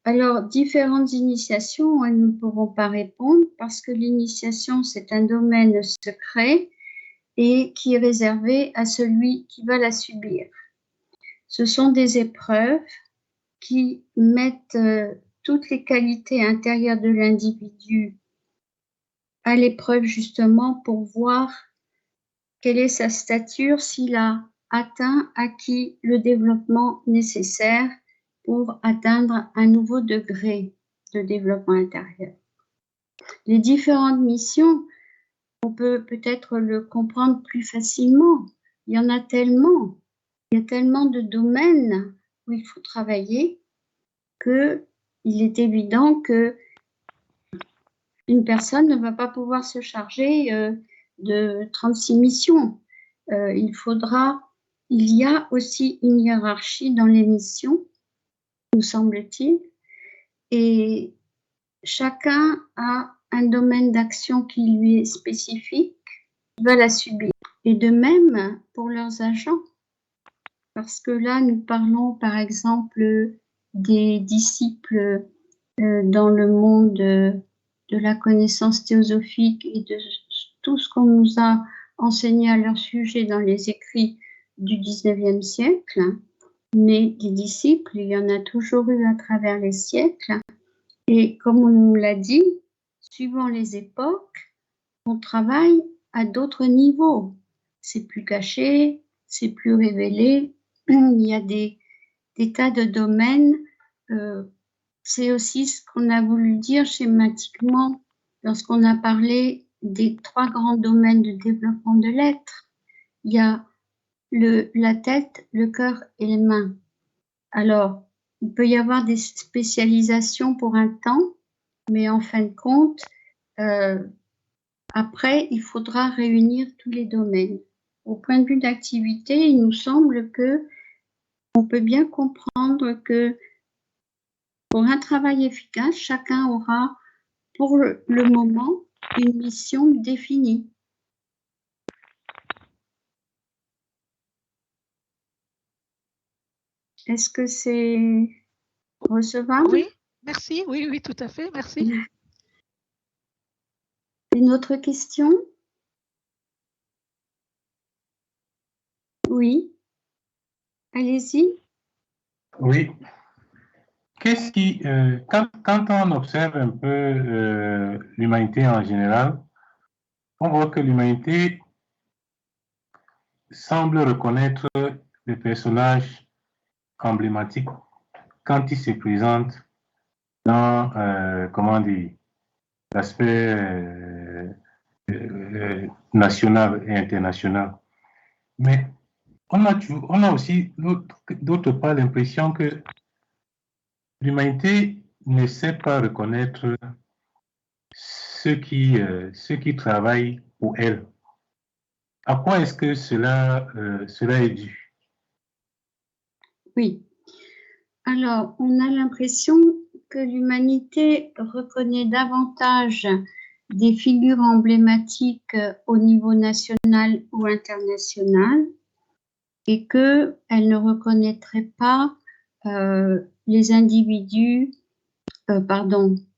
Alors, différentes initiations, nous ne pourrons pas répondre parce que l'initiation, c'est un domaine secret et qui est réservé à celui qui va la subir. Ce sont des épreuves qui mettent toutes les qualités intérieures de l'individu à l'épreuve justement pour voir quelle est sa stature, s'il a acquis le développement nécessaire pour atteindre un nouveau degré de développement intérieur. Les différentes missions, on peut peut-être le comprendre plus facilement. Il y en a tellement, il y a tellement de domaines où il faut travailler qu'il est évident que une personne ne va pas pouvoir se charger de 36 missions. Il y a aussi une hiérarchie dans les missions, nous semble-t-il, et chacun a un domaine d'action qui lui est spécifique, il va la subir. Et de même pour leurs agents, parce que là, nous parlons par exemple des disciples dans le monde de la connaissance théosophique et de tout ce qu'on nous a enseigné à leur sujet dans les écrits du 19e siècle. Mais des disciples, il y en a toujours eu à travers les siècles. Et comme on nous l'a dit, suivant les époques, on travaille à d'autres niveaux. C'est plus caché, c'est plus révélé. Il y a des tas de domaines. C'est aussi ce qu'on a voulu dire schématiquement lorsqu'on a parlé des 3 grands domaines de développement de l'être. Il y a la tête, le cœur et les mains. Alors, il peut y avoir des spécialisations pour un temps, mais en fin de compte, après, il faudra réunir tous les domaines. Au point de vue d'activité, il nous semble que on peut bien comprendre que pour un travail efficace, chacun aura pour le moment une mission définie. Est-ce que c'est recevable? Oui, merci. Oui, oui, tout à fait. Merci. Une autre question? Oui. Allez-y. Oui. Qu'est-ce qui, quand on observe un peu l'humanité en général, on voit que l'humanité semble reconnaître des personnages emblématiques quand ils se présentent dans, comment dire, l'aspect national et international. Mais on a aussi d'autre part l'impression que l'humanité ne sait pas reconnaître ceux qui travaillent pour elle. À quoi est-ce que cela est dû? Oui. Alors, on a l'impression que l'humanité reconnaît davantage des figures emblématiques au niveau national ou international et qu'elle ne reconnaîtrait pas les individus,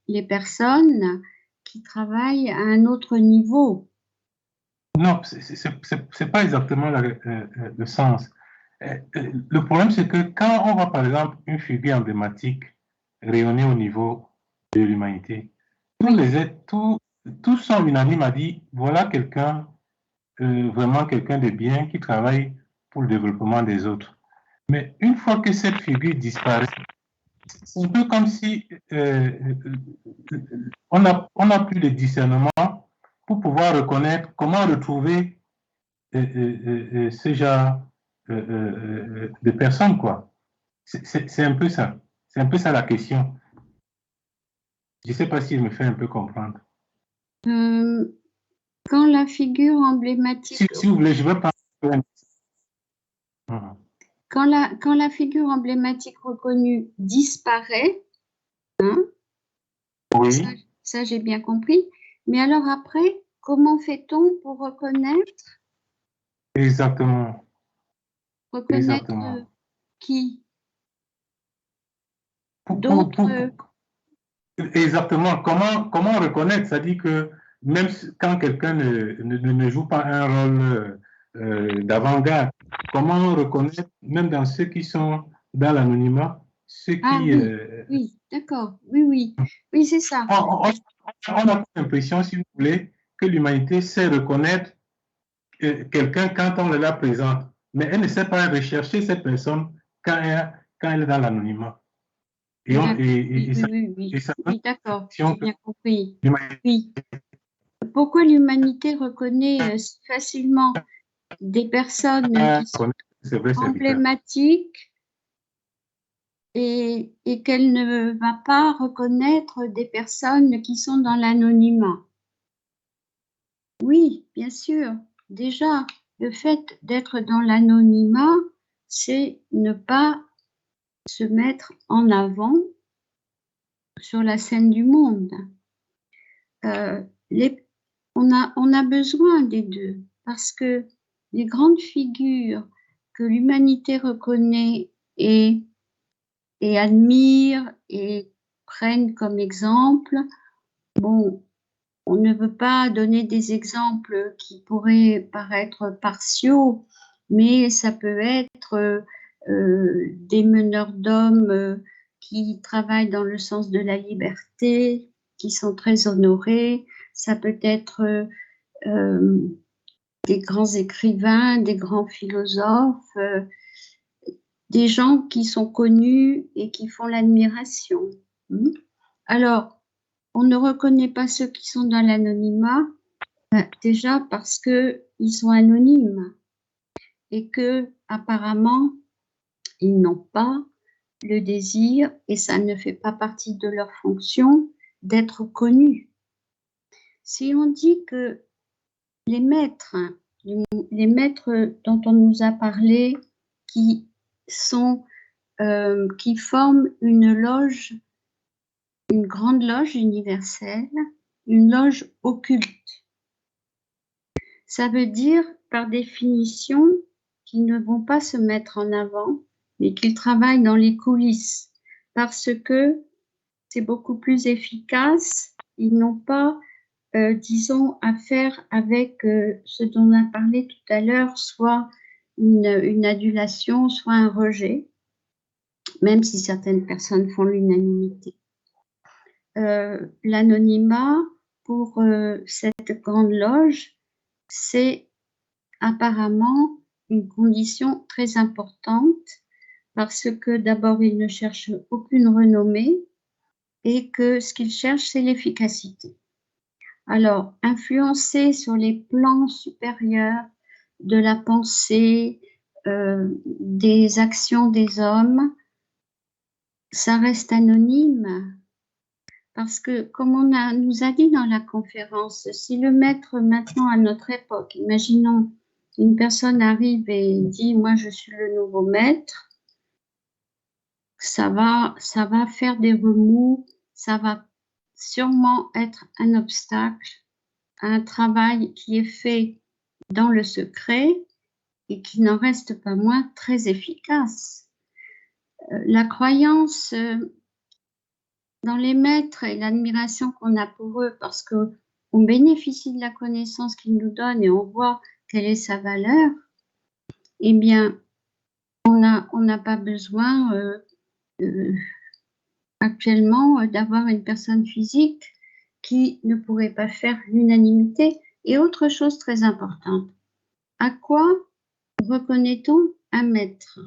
les personnes qui travaillent à un autre niveau. Non, c'est pas exactement le sens. Le problème, c'est que quand on voit, par exemple, une figure emblématique rayonner au niveau de l'humanité, tous sont unanimes à dire, voilà quelqu'un, vraiment quelqu'un de bien qui travaille pour le développement des autres. Mais une fois que cette figure disparaît, c'est un peu comme si on n'a plus de discernement pour pouvoir reconnaître comment retrouver ce genre de personnes, quoi. C'est un peu ça. C'est un peu ça la question. Je ne sais pas si je me fais un peu comprendre. Quand la figure emblématique... Si vous voulez, je vais parler. Quand la figure emblématique reconnue disparaît, hein, oui. Ça j'ai bien compris, mais alors après, comment fait-on pour reconnaître? Exactement. Reconnaître Exactement. Qui? Exactement. Comment reconnaître? C'est-à-dire que même quand quelqu'un ne joue pas un rôle d'avant-garde, comment reconnaître, même dans ceux qui sont dans l'anonymat, ceux qui... oui, d'accord. Oui, c'est ça. On a l'impression, si vous voulez, que l'humanité sait reconnaître quelqu'un quand on la présente, mais elle ne sait pas rechercher cette personne quand elle est dans l'anonymat. Oui, d'accord, j'ai bien compris. Oui. Pourquoi l'humanité reconnaît si facilement des personnes qui sont emblématiques et qu'elle ne va pas reconnaître des personnes qui sont dans l'anonymat? Oui, bien sûr. Déjà, le fait d'être dans l'anonymat, c'est ne pas se mettre en avant sur la scène du monde. On a besoin des deux parce que les grandes figures que l'humanité reconnaît et admire et prennent comme exemple. Bon, on ne veut pas donner des exemples qui pourraient paraître partiaux, mais ça peut être des meneurs d'hommes qui travaillent dans le sens de la liberté, qui sont très honorés. Ça peut être des grands écrivains, des grands philosophes, des gens qui sont connus et qui font l'admiration. Alors, on ne reconnaît pas ceux qui sont dans l'anonymat, déjà parce qu'ils sont anonymes et que apparemment ils n'ont pas le désir, et ça ne fait pas partie de leur fonction, d'être connus. Si on dit que les maîtres dont on nous a parlé, qui forment une loge, une grande loge universelle, une loge occulte. Ça veut dire, par définition, qu'ils ne vont pas se mettre en avant, mais qu'ils travaillent dans les coulisses, parce que c'est beaucoup plus efficace. Ils n'ont pas, disons, affaire avec ce dont on a parlé tout à l'heure, soit une adulation, soit un rejet, même si certaines personnes font l'unanimité. L'anonymat, pour cette grande loge, c'est apparemment une condition très importante parce que d'abord, ils ne cherchent aucune renommée et que ce qu'ils cherchent, c'est l'efficacité. Alors, influencer sur les plans supérieurs de la pensée, des actions des hommes, ça reste anonyme. Parce que, comme nous a dit dans la conférence, si le maître maintenant à notre époque, imaginons une personne arrive et dit « moi je suis le nouveau maître », ça va faire des remous, ça va sûrement être un obstacle à un travail qui est fait dans le secret et qui n'en reste pas moins très efficace. La croyance dans les maîtres et l'admiration qu'on a pour eux, parce qu'on bénéficie de la connaissance qu'ils nous donnent et on voit quelle est sa valeur, eh bien, on n'a pas besoin actuellement d'avoir une personne physique qui ne pourrait pas faire l'unanimité. Et autre chose très importante, à quoi reconnaît-on un maître?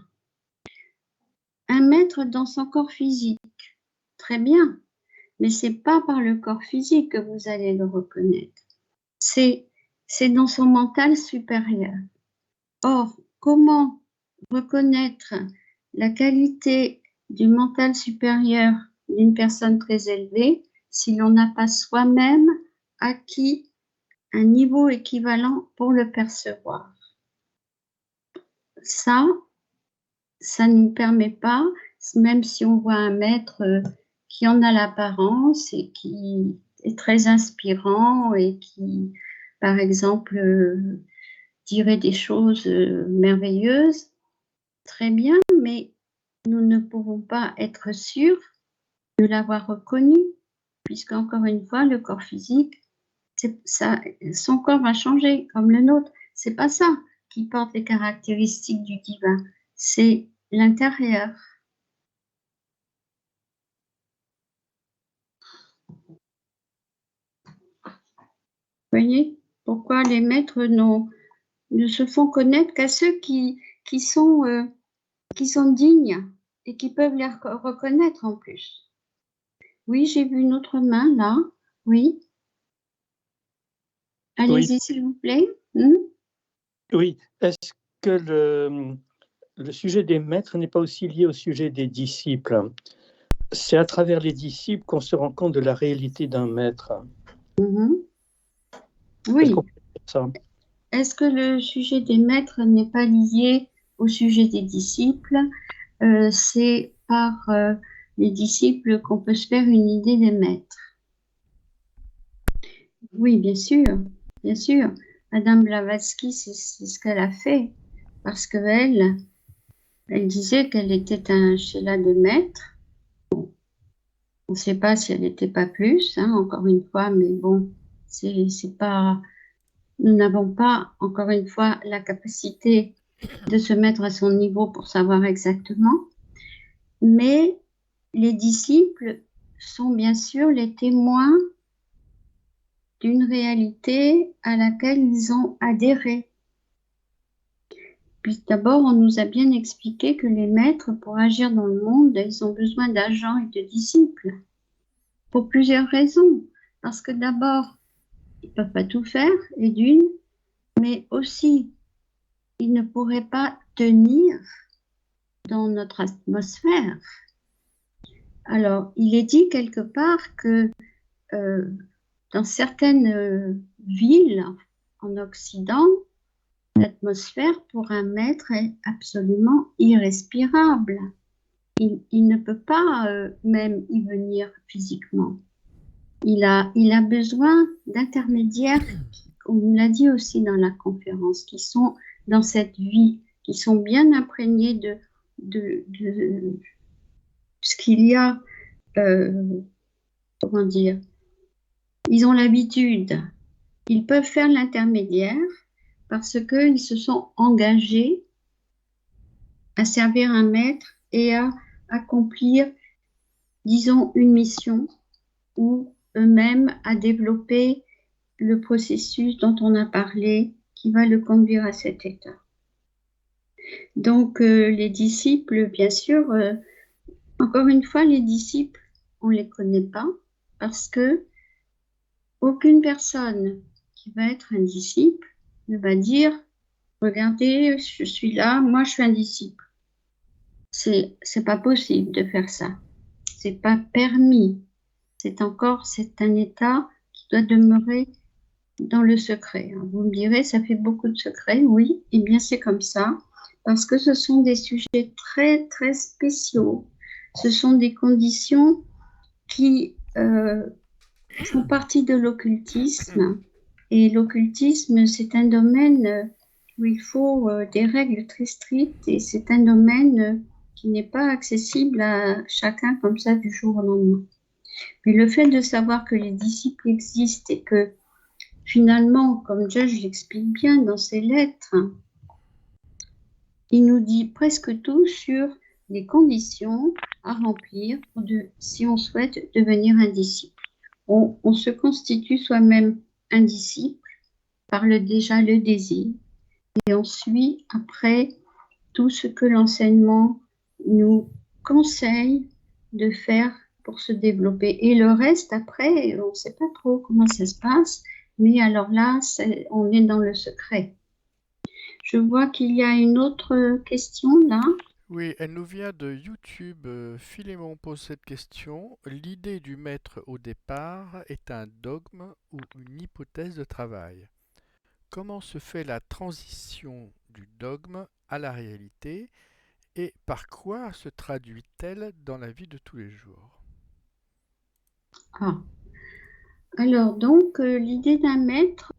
Un maître dans son corps physique. Très bien, mais c'est pas par le corps physique que vous allez le reconnaître. C'est dans son mental supérieur. Or, comment reconnaître la qualité du mental supérieur d'une personne très élevée si l'on n'a pas soi-même acquis un niveau équivalent pour le percevoir? Ça ne nous permet pas, même si on voit un maître qui en a l'apparence et qui est très inspirant et qui, par exemple, dirait des choses merveilleuses, très bien, mais nous ne pouvons pas être sûrs de l'avoir reconnu, puisqu'encore une fois, le corps physique, son corps va changer comme le nôtre. C'est pas ça qui porte les caractéristiques du divin, c'est l'intérieur. Vous voyez pourquoi les maîtres ne se font connaître qu'à ceux qui sont dignes et qui peuvent les reconnaître en plus. Oui, j'ai vu une autre main là. Oui. Allez-y, oui. S'il vous plaît. Oui. Est-ce que le sujet des maîtres n'est pas aussi lié au sujet des disciples? C'est à travers les disciples qu'on se rend compte de la réalité d'un maître. Oui. Est-ce que le sujet des maîtres n'est pas lié au sujet des disciples? C'est par les disciples qu'on peut se faire une idée des maîtres. Oui, bien sûr, bien sûr. Madame Blavatsky, c'est ce qu'elle a fait, parce qu'elle disait qu'elle était un Sheila de maître. On ne sait pas si elle n'était pas plus, hein, encore une fois, mais bon, c'est pas, nous n'avons pas, encore une fois, la capacité de se mettre à son niveau pour savoir exactement. Mais les disciples sont bien sûr les témoins d'une réalité à laquelle ils ont adhéré. Puis d'abord, on nous a bien expliqué que les maîtres, pour agir dans le monde, ils ont besoin d'agents et de disciples. Pour plusieurs raisons. Parce que d'abord, ils ne peuvent pas tout faire, et d'une, mais aussi, ils ne pourraient pas tenir dans notre atmosphère. Alors, il est dit quelque part que dans certaines villes en Occident, l'atmosphère pour un maître est absolument irrespirable. Il ne peut pas même y venir physiquement. Il a besoin d'intermédiaires, on nous l'a dit aussi dans la conférence, qui sont dans cette vie, qui sont bien imprégnés de ce qu'il y a, comment dire, ils ont l'habitude, ils peuvent faire l'intermédiaire parce qu'ils se sont engagés à servir un maître et à accomplir, disons, une mission ou eux-mêmes à développer le processus dont on a parlé qui va le conduire à cet état. Donc, les disciples, bien sûr, encore une fois, les disciples, on ne les connaît pas parce que aucune personne qui va être un disciple ne va dire « Regardez, je suis là, moi je suis un disciple ». C'est pas possible de faire ça. C'est pas permis. C'est un état qui doit demeurer dans le secret. Vous me direz, ça fait beaucoup de secrets, oui, et bien c'est comme ça, parce que ce sont des sujets très, très spéciaux. Ce sont des conditions qui font partie de l'occultisme. Et l'occultisme, c'est un domaine où il faut des règles très strictes et c'est un domaine qui n'est pas accessible à chacun comme ça du jour au lendemain. Mais le fait de savoir que les disciples existent et que finalement, comme Judge l'explique bien dans ses lettres, il nous dit presque tout sur les conditions à remplir si on souhaite devenir un disciple. On se constitue soi-même un disciple par déjà le désir et on suit après tout ce que l'enseignement nous conseille de faire pour se développer. Et le reste, après, on ne sait pas trop comment ça se passe, mais alors là, on est dans le secret. Je vois qu'il y a une autre question là. Oui, elle nous vient de YouTube. Philémon pose cette question. L'idée du maître au départ est un dogme ou une hypothèse de travail. Comment se fait la transition du dogme à la réalité et par quoi se traduit-elle dans la vie de tous les jours? Alors donc, l'idée d'un maître,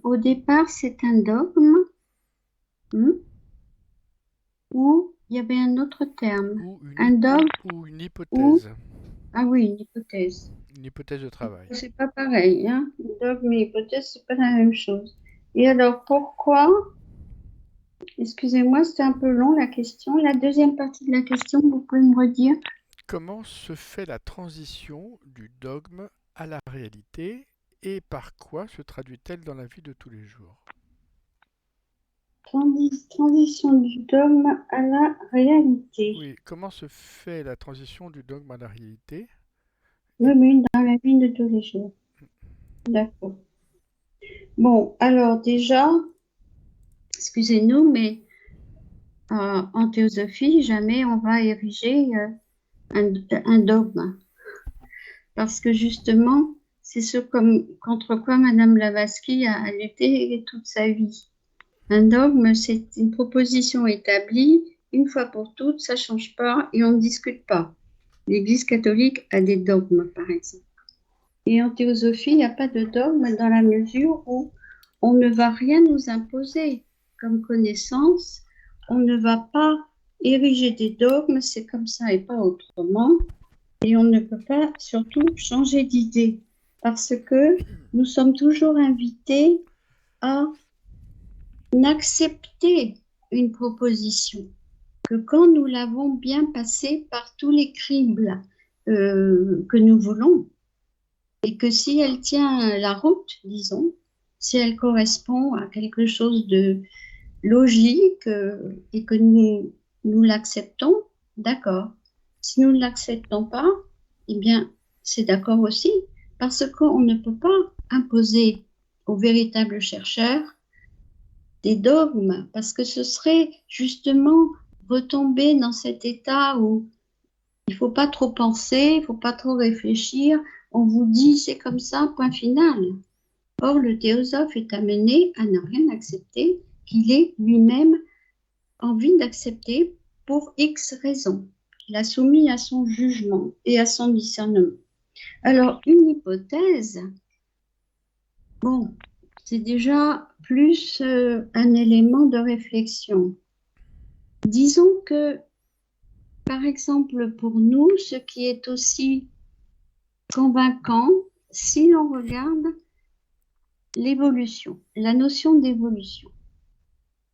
au départ, c'est un dogme. Ou il y avait un autre terme. Un dogme ou une hypothèse. Ah oui, une hypothèse. Une hypothèse de travail. C'est pas pareil, hein. Dogme et hypothèse, c'est pas la même chose. Et alors, pourquoi? Excusez-moi, c'était un peu long la question. La deuxième partie de la question, vous pouvez me redire? Comment se fait la transition du dogme à la réalité et par quoi se traduit-elle dans la vie de tous les jours? Transition du dogme à la réalité. Oui, comment se fait la transition du dogme à la réalité? Oui, mais dans la vie de tous les jours. D'accord. Bon, alors déjà, excusez-nous, mais en théosophie, jamais on va ériger un dogme. Parce que justement, c'est ce contre quoi Madame Blavatsky a lutté toute sa vie. Un dogme, c'est une proposition établie, une fois pour toutes, ça ne change pas et on ne discute pas. L'Église catholique a des dogmes, par exemple. Et en théosophie, il n'y a pas de dogme dans la mesure où on ne va rien nous imposer comme connaissance, on ne va pas ériger des dogmes, c'est comme ça et pas autrement. Et on ne peut pas surtout changer d'idée parce que nous sommes toujours invités à accepter une proposition, que quand nous l'avons bien passée par tous les cribles que nous voulons, et que si elle tient la route, disons, si elle correspond à quelque chose de logique et que nous l'acceptons, d'accord. Si nous ne l'acceptons pas, eh bien, c'est d'accord aussi, parce qu'on ne peut pas imposer aux véritables chercheurs des dogmes, parce que ce serait justement retomber dans cet état où il ne faut pas trop penser, il ne faut pas trop réfléchir, on vous dit c'est comme ça, point final. Or, le théosophe est amené à ne rien accepter, qu'il ait lui-même envie d'accepter pour X raisons. Il a soumis à son jugement et à son discernement. Alors, une hypothèse, bon, c'est déjà plus un élément de réflexion. Disons que, par exemple, pour nous, ce qui est aussi convaincant, si l'on regarde l'évolution, la notion d'évolution,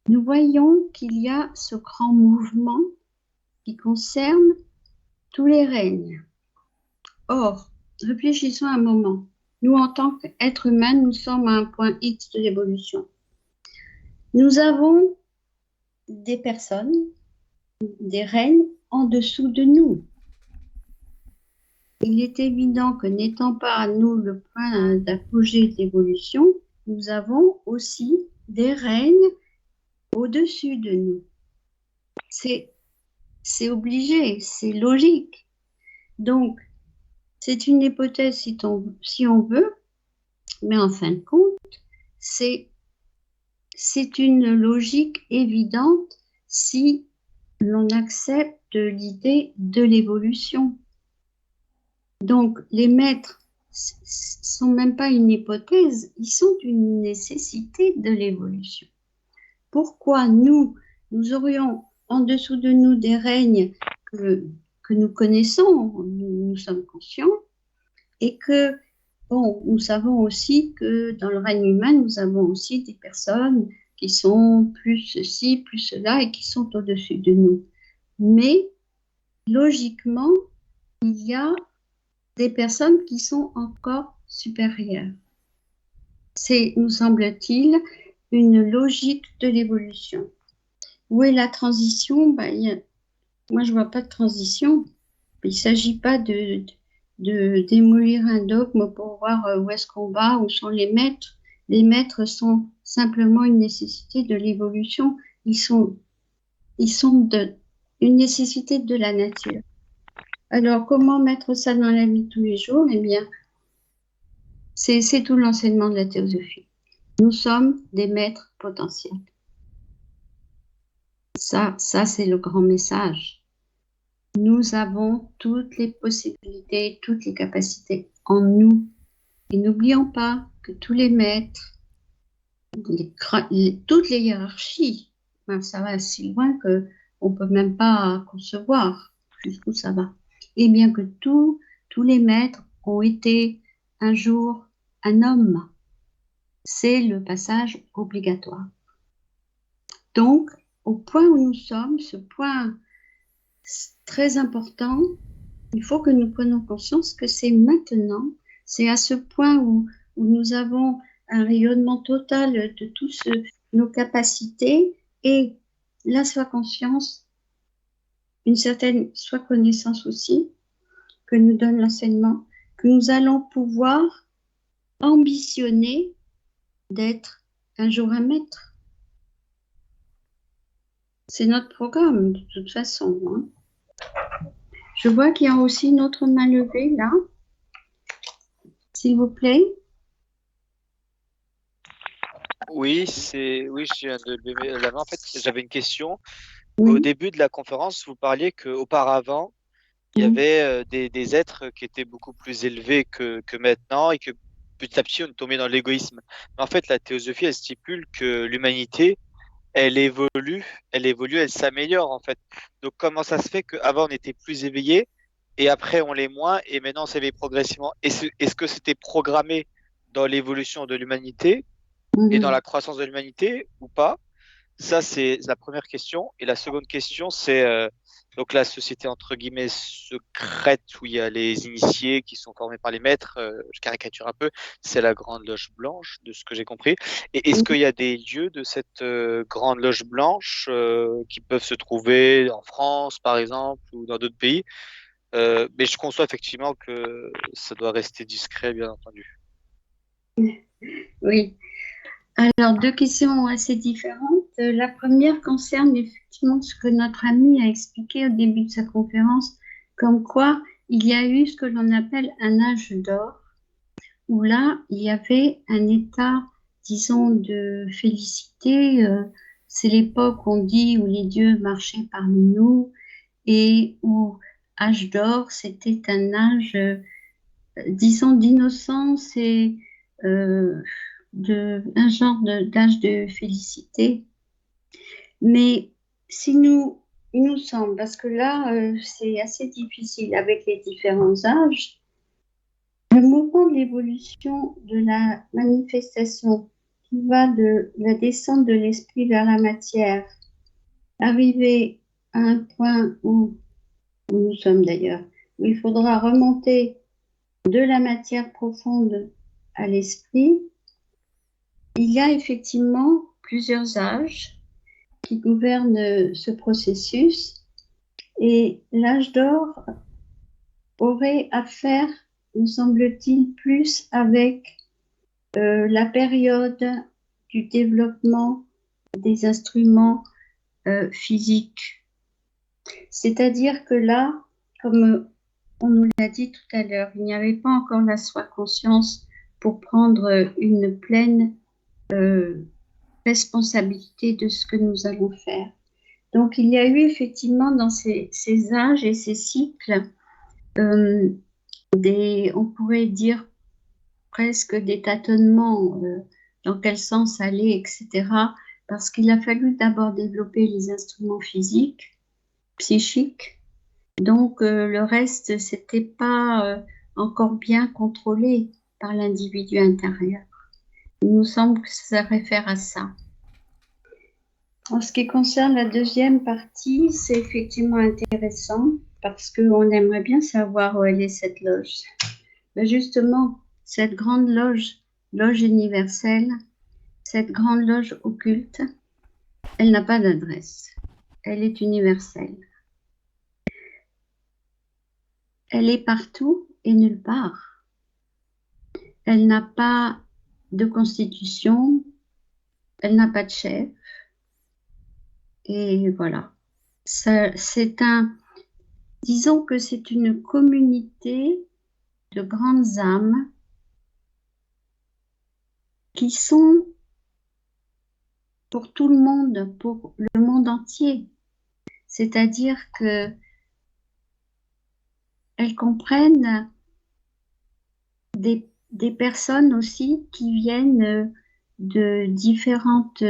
nous voyons qu'il y a ce grand mouvement qui concerne tous les règnes. Or, réfléchissons un moment. Nous, en tant qu'êtres humains, nous sommes à un point X de l'évolution. Nous avons des personnes, des règnes en dessous de nous. Il est évident que n'étant pas à nous le point d'apogée de l'évolution, nous avons aussi des règnes au-dessus de nous. C'est obligé, c'est logique. Donc, c'est une hypothèse si on veut, mais en fin de compte, c'est une logique évidente si l'on accepte l'idée de l'évolution. Donc, les maîtres ne sont même pas une hypothèse, ils sont une nécessité de l'évolution. Pourquoi nous aurions en dessous de nous des règnes que nous connaissons, nous sommes conscients, et que, bon, nous savons aussi que dans le règne humain, nous avons aussi des personnes qui sont plus ceci, plus cela, et qui sont au-dessus de nous. Mais, logiquement, il y a des personnes qui sont encore supérieures. C'est, nous semble-t-il, une logique de l'évolution. Où est la transition? Moi, je ne vois pas de transition. Il ne s'agit pas de démolir un dogme pour voir où est-ce qu'on va, où sont les maîtres. Les maîtres sont simplement une nécessité de l'évolution. Ils sont une nécessité de la nature. Alors, comment mettre ça dans la vie de tous les jours? Eh bien, c'est tout l'enseignement de la théosophie. Nous sommes des maîtres potentiels. Ça c'est le grand message. Nous avons toutes les possibilités, toutes les capacités en nous. Et n'oublions pas que tous les maîtres, toutes les hiérarchies, ça va si loin qu'on ne peut même pas concevoir jusqu'où ça va. Et bien que tous les maîtres ont été un jour un homme. C'est le passage obligatoire. Donc, au point où nous sommes, ce point très important, il faut que nous prenions conscience que c'est maintenant, c'est à ce point où nous avons un rayonnement total de toutes nos capacités et la soi-conscience, une certaine soi-connaissance aussi, que nous donne l'enseignement, que nous allons pouvoir ambitionner d'être un jour un maître. C'est notre programme, de toute façon. Hein. Je vois qu'il y a aussi une autre main levée, là. S'il vous plaît. Oui, je viens de lever la main. En fait, j'avais une question. Oui. Au début de la conférence, vous parliez qu'auparavant, il y avait des êtres qui étaient beaucoup plus élevés que maintenant et que petit à petit, on est tombé dans l'égoïsme. Mais en fait, la théosophie, elle stipule que l'humanité, elle évolue, elle s'améliore en fait. Donc comment ça se fait qu'avant on était plus éveillé et après on l'est moins, et maintenant on s'éveille progressivement. Est-ce que c'était programmé dans l'évolution de l'humanité et dans la croissance de l'humanité ou pas? Ça, c'est la première question. Et la seconde question, c'est donc la société entre guillemets secrète où il y a les initiés qui sont formés par les maîtres. Je caricature un peu. C'est la Grande Loge Blanche, de ce que j'ai compris. Et est-ce qu'il y a des lieux de cette Grande Loge Blanche qui peuvent se trouver en France, par exemple, ou dans d'autres pays? Mais je conçois effectivement que ça doit rester discret, bien entendu. Oui. Alors, deux questions assez différentes. La première concerne effectivement ce que notre ami a expliqué au début de sa conférence, comme quoi il y a eu ce que l'on appelle un âge d'or, où là, il y avait un état, disons, de félicité. C'est l'époque, on dit, où les dieux marchaient parmi nous et où âge d'or, c'était un âge, disons, d'innocence et un genre d'âge de félicité. Mais si il nous semble, parce que là, c'est assez difficile avec les différents âges, le mouvement de l'évolution de la manifestation qui va de la descente de l'esprit vers la matière, arriver à un point où nous sommes d'ailleurs, où il faudra remonter de la matière profonde à l'esprit, il y a effectivement plusieurs âges qui gouvernent ce processus et l'âge d'or aurait à faire, nous semble-t-il, plus avec la période du développement des instruments physiques. C'est-à-dire que là, comme on nous l'a dit tout à l'heure, il n'y avait pas encore la soi-conscience pour prendre une pleine responsabilité de ce que nous allons faire. Donc, il y a eu effectivement dans ces âges et ces cycles on pourrait dire presque des tâtonnements, dans quel sens aller, etc. Parce qu'il a fallu d'abord développer les instruments physiques, psychiques. Donc, le reste, c'était pas encore bien contrôlé par l'individu intérieur. Il nous semble que ça réfère à ça. En ce qui concerne la deuxième partie, c'est effectivement intéressant parce qu'on aimerait bien savoir où elle est cette loge. Mais justement, cette grande loge, loge universelle, cette grande loge occulte, elle n'a pas d'adresse. Elle est universelle. Elle est partout et nulle part. Elle n'a pas de constitution, elle n'a pas de chef. Et voilà. Disons que c'est une communauté de grandes âmes qui sont pour tout le monde, pour le monde entier. C'est-à-dire que elles comprennent des personnes aussi qui viennent de différentes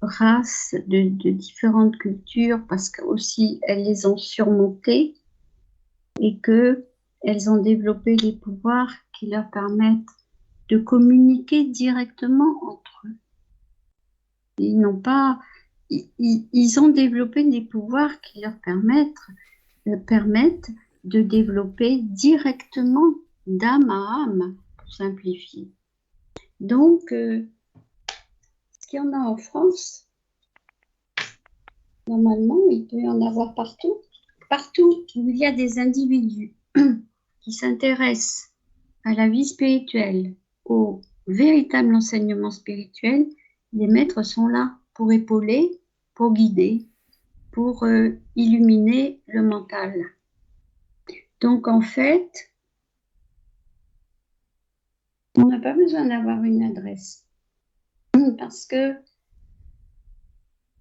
races, de différentes cultures, parce que aussi elles les ont surmontées et que elles ont développé les pouvoirs qui leur permettent de communiquer directement entre eux. Ils ont développé des pouvoirs qui leur permettent de développer directement d'âme à âme, pour simplifier. Donc, ce qu'il y en a en France, normalement, il peut y en avoir partout. Partout où il y a des individus qui s'intéressent à la vie spirituelle, au véritable enseignement spirituel, les maîtres sont là pour épauler, pour guider, pour illuminer le mental. Donc, en fait, on n'a pas besoin d'avoir une adresse parce que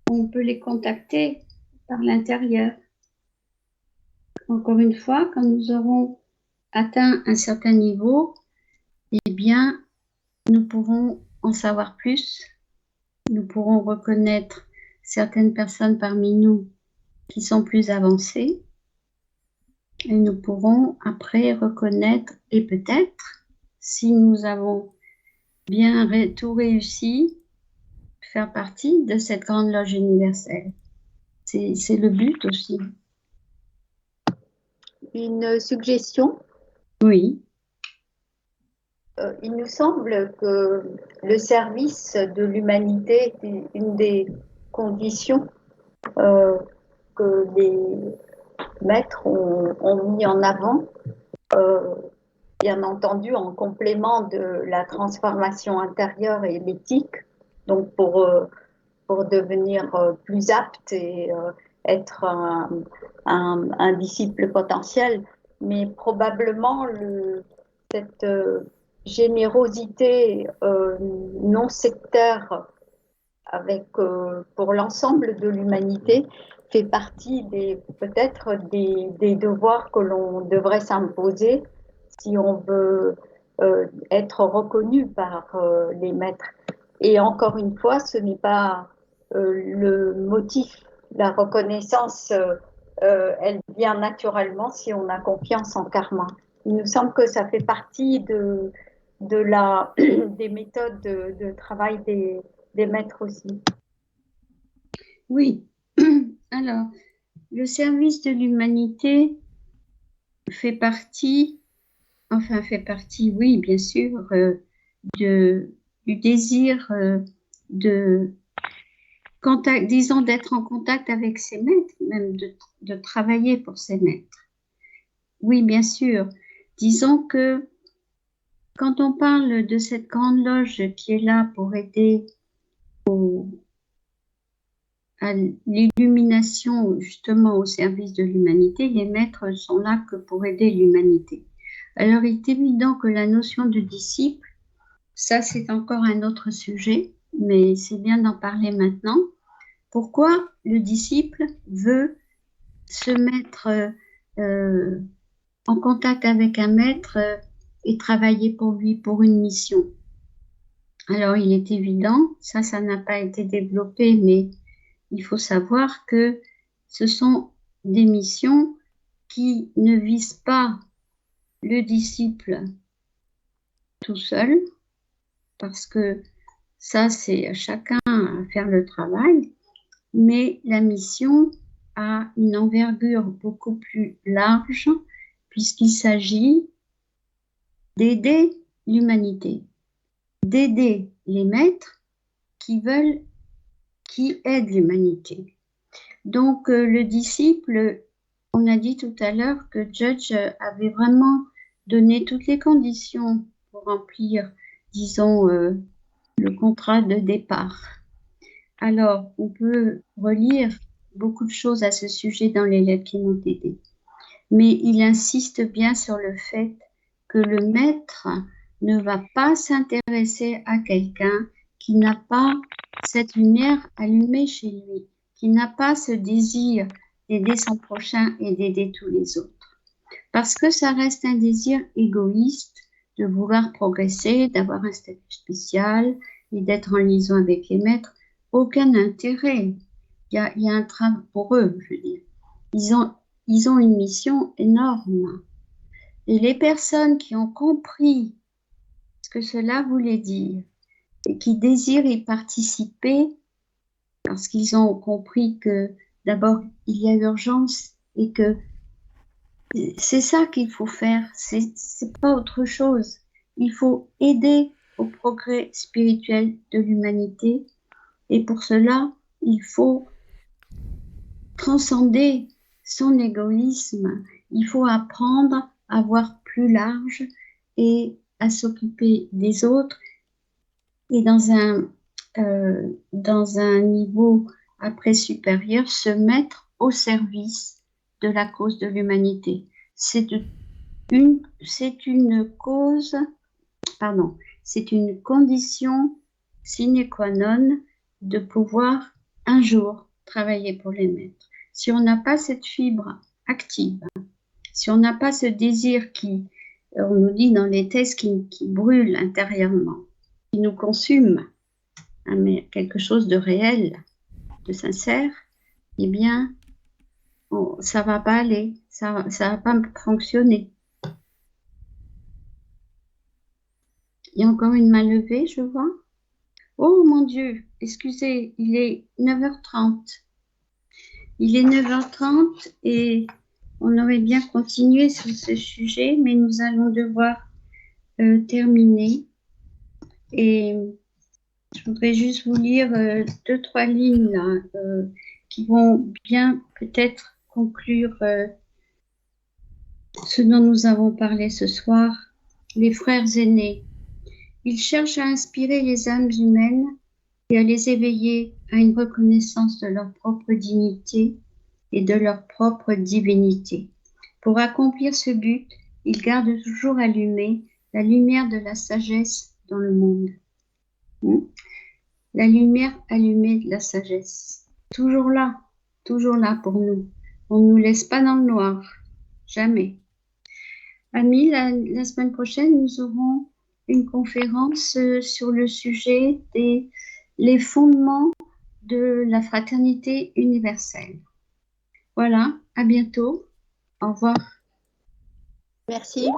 on peut les contacter par l'intérieur. Encore une fois, quand nous aurons atteint un certain niveau, eh bien, nous pourrons en savoir plus. Nous pourrons reconnaître certaines personnes parmi nous qui sont plus avancées. Et nous pourrons après reconnaître, et peut-être, si nous avons bien tout réussi, faire partie de cette grande loge universelle. C'est le but aussi. Une suggestion. Oui. Il nous semble que le service de l'humanité est une des conditions que les maîtres ont mis en avant, bien entendu en complément de la transformation intérieure et l'éthique, donc pour devenir plus apte et être un disciple potentiel, mais probablement cette générosité non sectaire pour l'ensemble de l'humanité fait partie peut-être des devoirs que l'on devrait s'imposer si on veut être reconnu par les maîtres. Et encore une fois, ce n'est pas le motif. La reconnaissance, elle vient naturellement si on a confiance en karma. Il nous semble que ça fait partie des méthodes de travail des maîtres aussi. Oui. Alors, le service de l'humanité fait partie, oui, bien sûr, du désir d'être en contact avec ses maîtres, même de travailler pour ses maîtres. Oui, bien sûr. Disons que quand on parle de cette grande loge qui est là pour aider à l'illumination, justement au service de l'humanité, les maîtres sont là que pour aider l'humanité. Alors, il est évident que la notion de disciple, ça c'est encore un autre sujet, mais c'est bien d'en parler maintenant. Pourquoi le disciple veut se mettre en contact avec un maître et travailler pour lui, pour une mission? Alors, il est évident, ça n'a pas été développé, mais il faut savoir que ce sont des missions qui ne visent pas le disciple tout seul, parce que ça, c'est à chacun à faire le travail, mais la mission a une envergure beaucoup plus large, puisqu'il s'agit d'aider l'humanité, d'aider les maîtres qui aident l'humanité. Donc, le disciple, on a dit tout à l'heure que Judge avait vraiment donné toutes les conditions pour remplir, disons, le contrat de départ. Alors, on peut relire beaucoup de choses à ce sujet dans les lettres qui m'ont aidé. Mais il insiste bien sur le fait que le maître ne va pas s'intéresser à quelqu'un qui n'a pas cette lumière allumée chez lui, qui n'a pas ce désir d'aider son prochain et d'aider tous les autres. Parce que ça reste un désir égoïste de vouloir progresser, d'avoir un statut spécial et d'être en liaison avec les maîtres. Aucun intérêt. Il y a un travail pour eux, je veux dire. Ils ont une mission énorme. Et les personnes qui ont compris ce que cela voulait dire et qui désirent y participer parce qu'ils ont compris que d'abord il y a urgence et que c'est ça qu'il faut faire, c'est pas autre chose. Il faut aider au progrès spirituel de l'humanité et pour cela, il faut transcender son égoïsme. Il faut apprendre à voir plus large et à s'occuper des autres et dans un niveau après supérieur, se mettre au service de la cause de l'humanité. C'est une condition sine qua non de pouvoir un jour travailler pour les maîtres. Si on n'a pas cette fibre active, si on n'a pas ce désir qui, on nous dit dans les thèses, qui brûle intérieurement, qui nous consume, mais quelque chose de réel, de sincère, eh bien, ça va pas aller, ça va pas fonctionner. Il y a encore une main levée, je vois. Oh mon Dieu, excusez, il est 9h30. Il est 9h30 et on aurait bien continué sur ce sujet, mais nous allons devoir terminer. Et je voudrais juste vous lire 2-3 lignes là, qui vont bien peut-être conclure ce dont nous avons parlé ce soir. Les frères aînés. Ils cherchent à inspirer les âmes humaines et à les éveiller à une reconnaissance de leur propre dignité et de leur propre divinité. Pour accomplir ce but, ils gardent toujours allumée la lumière de la sagesse dans le monde. La lumière allumée de la sagesse. Toujours là pour nous. On ne nous laisse pas dans le noir. Jamais. Amis, la semaine prochaine, nous aurons une conférence sur le sujet les fondements de la fraternité universelle. Voilà, à bientôt. Au revoir. Merci.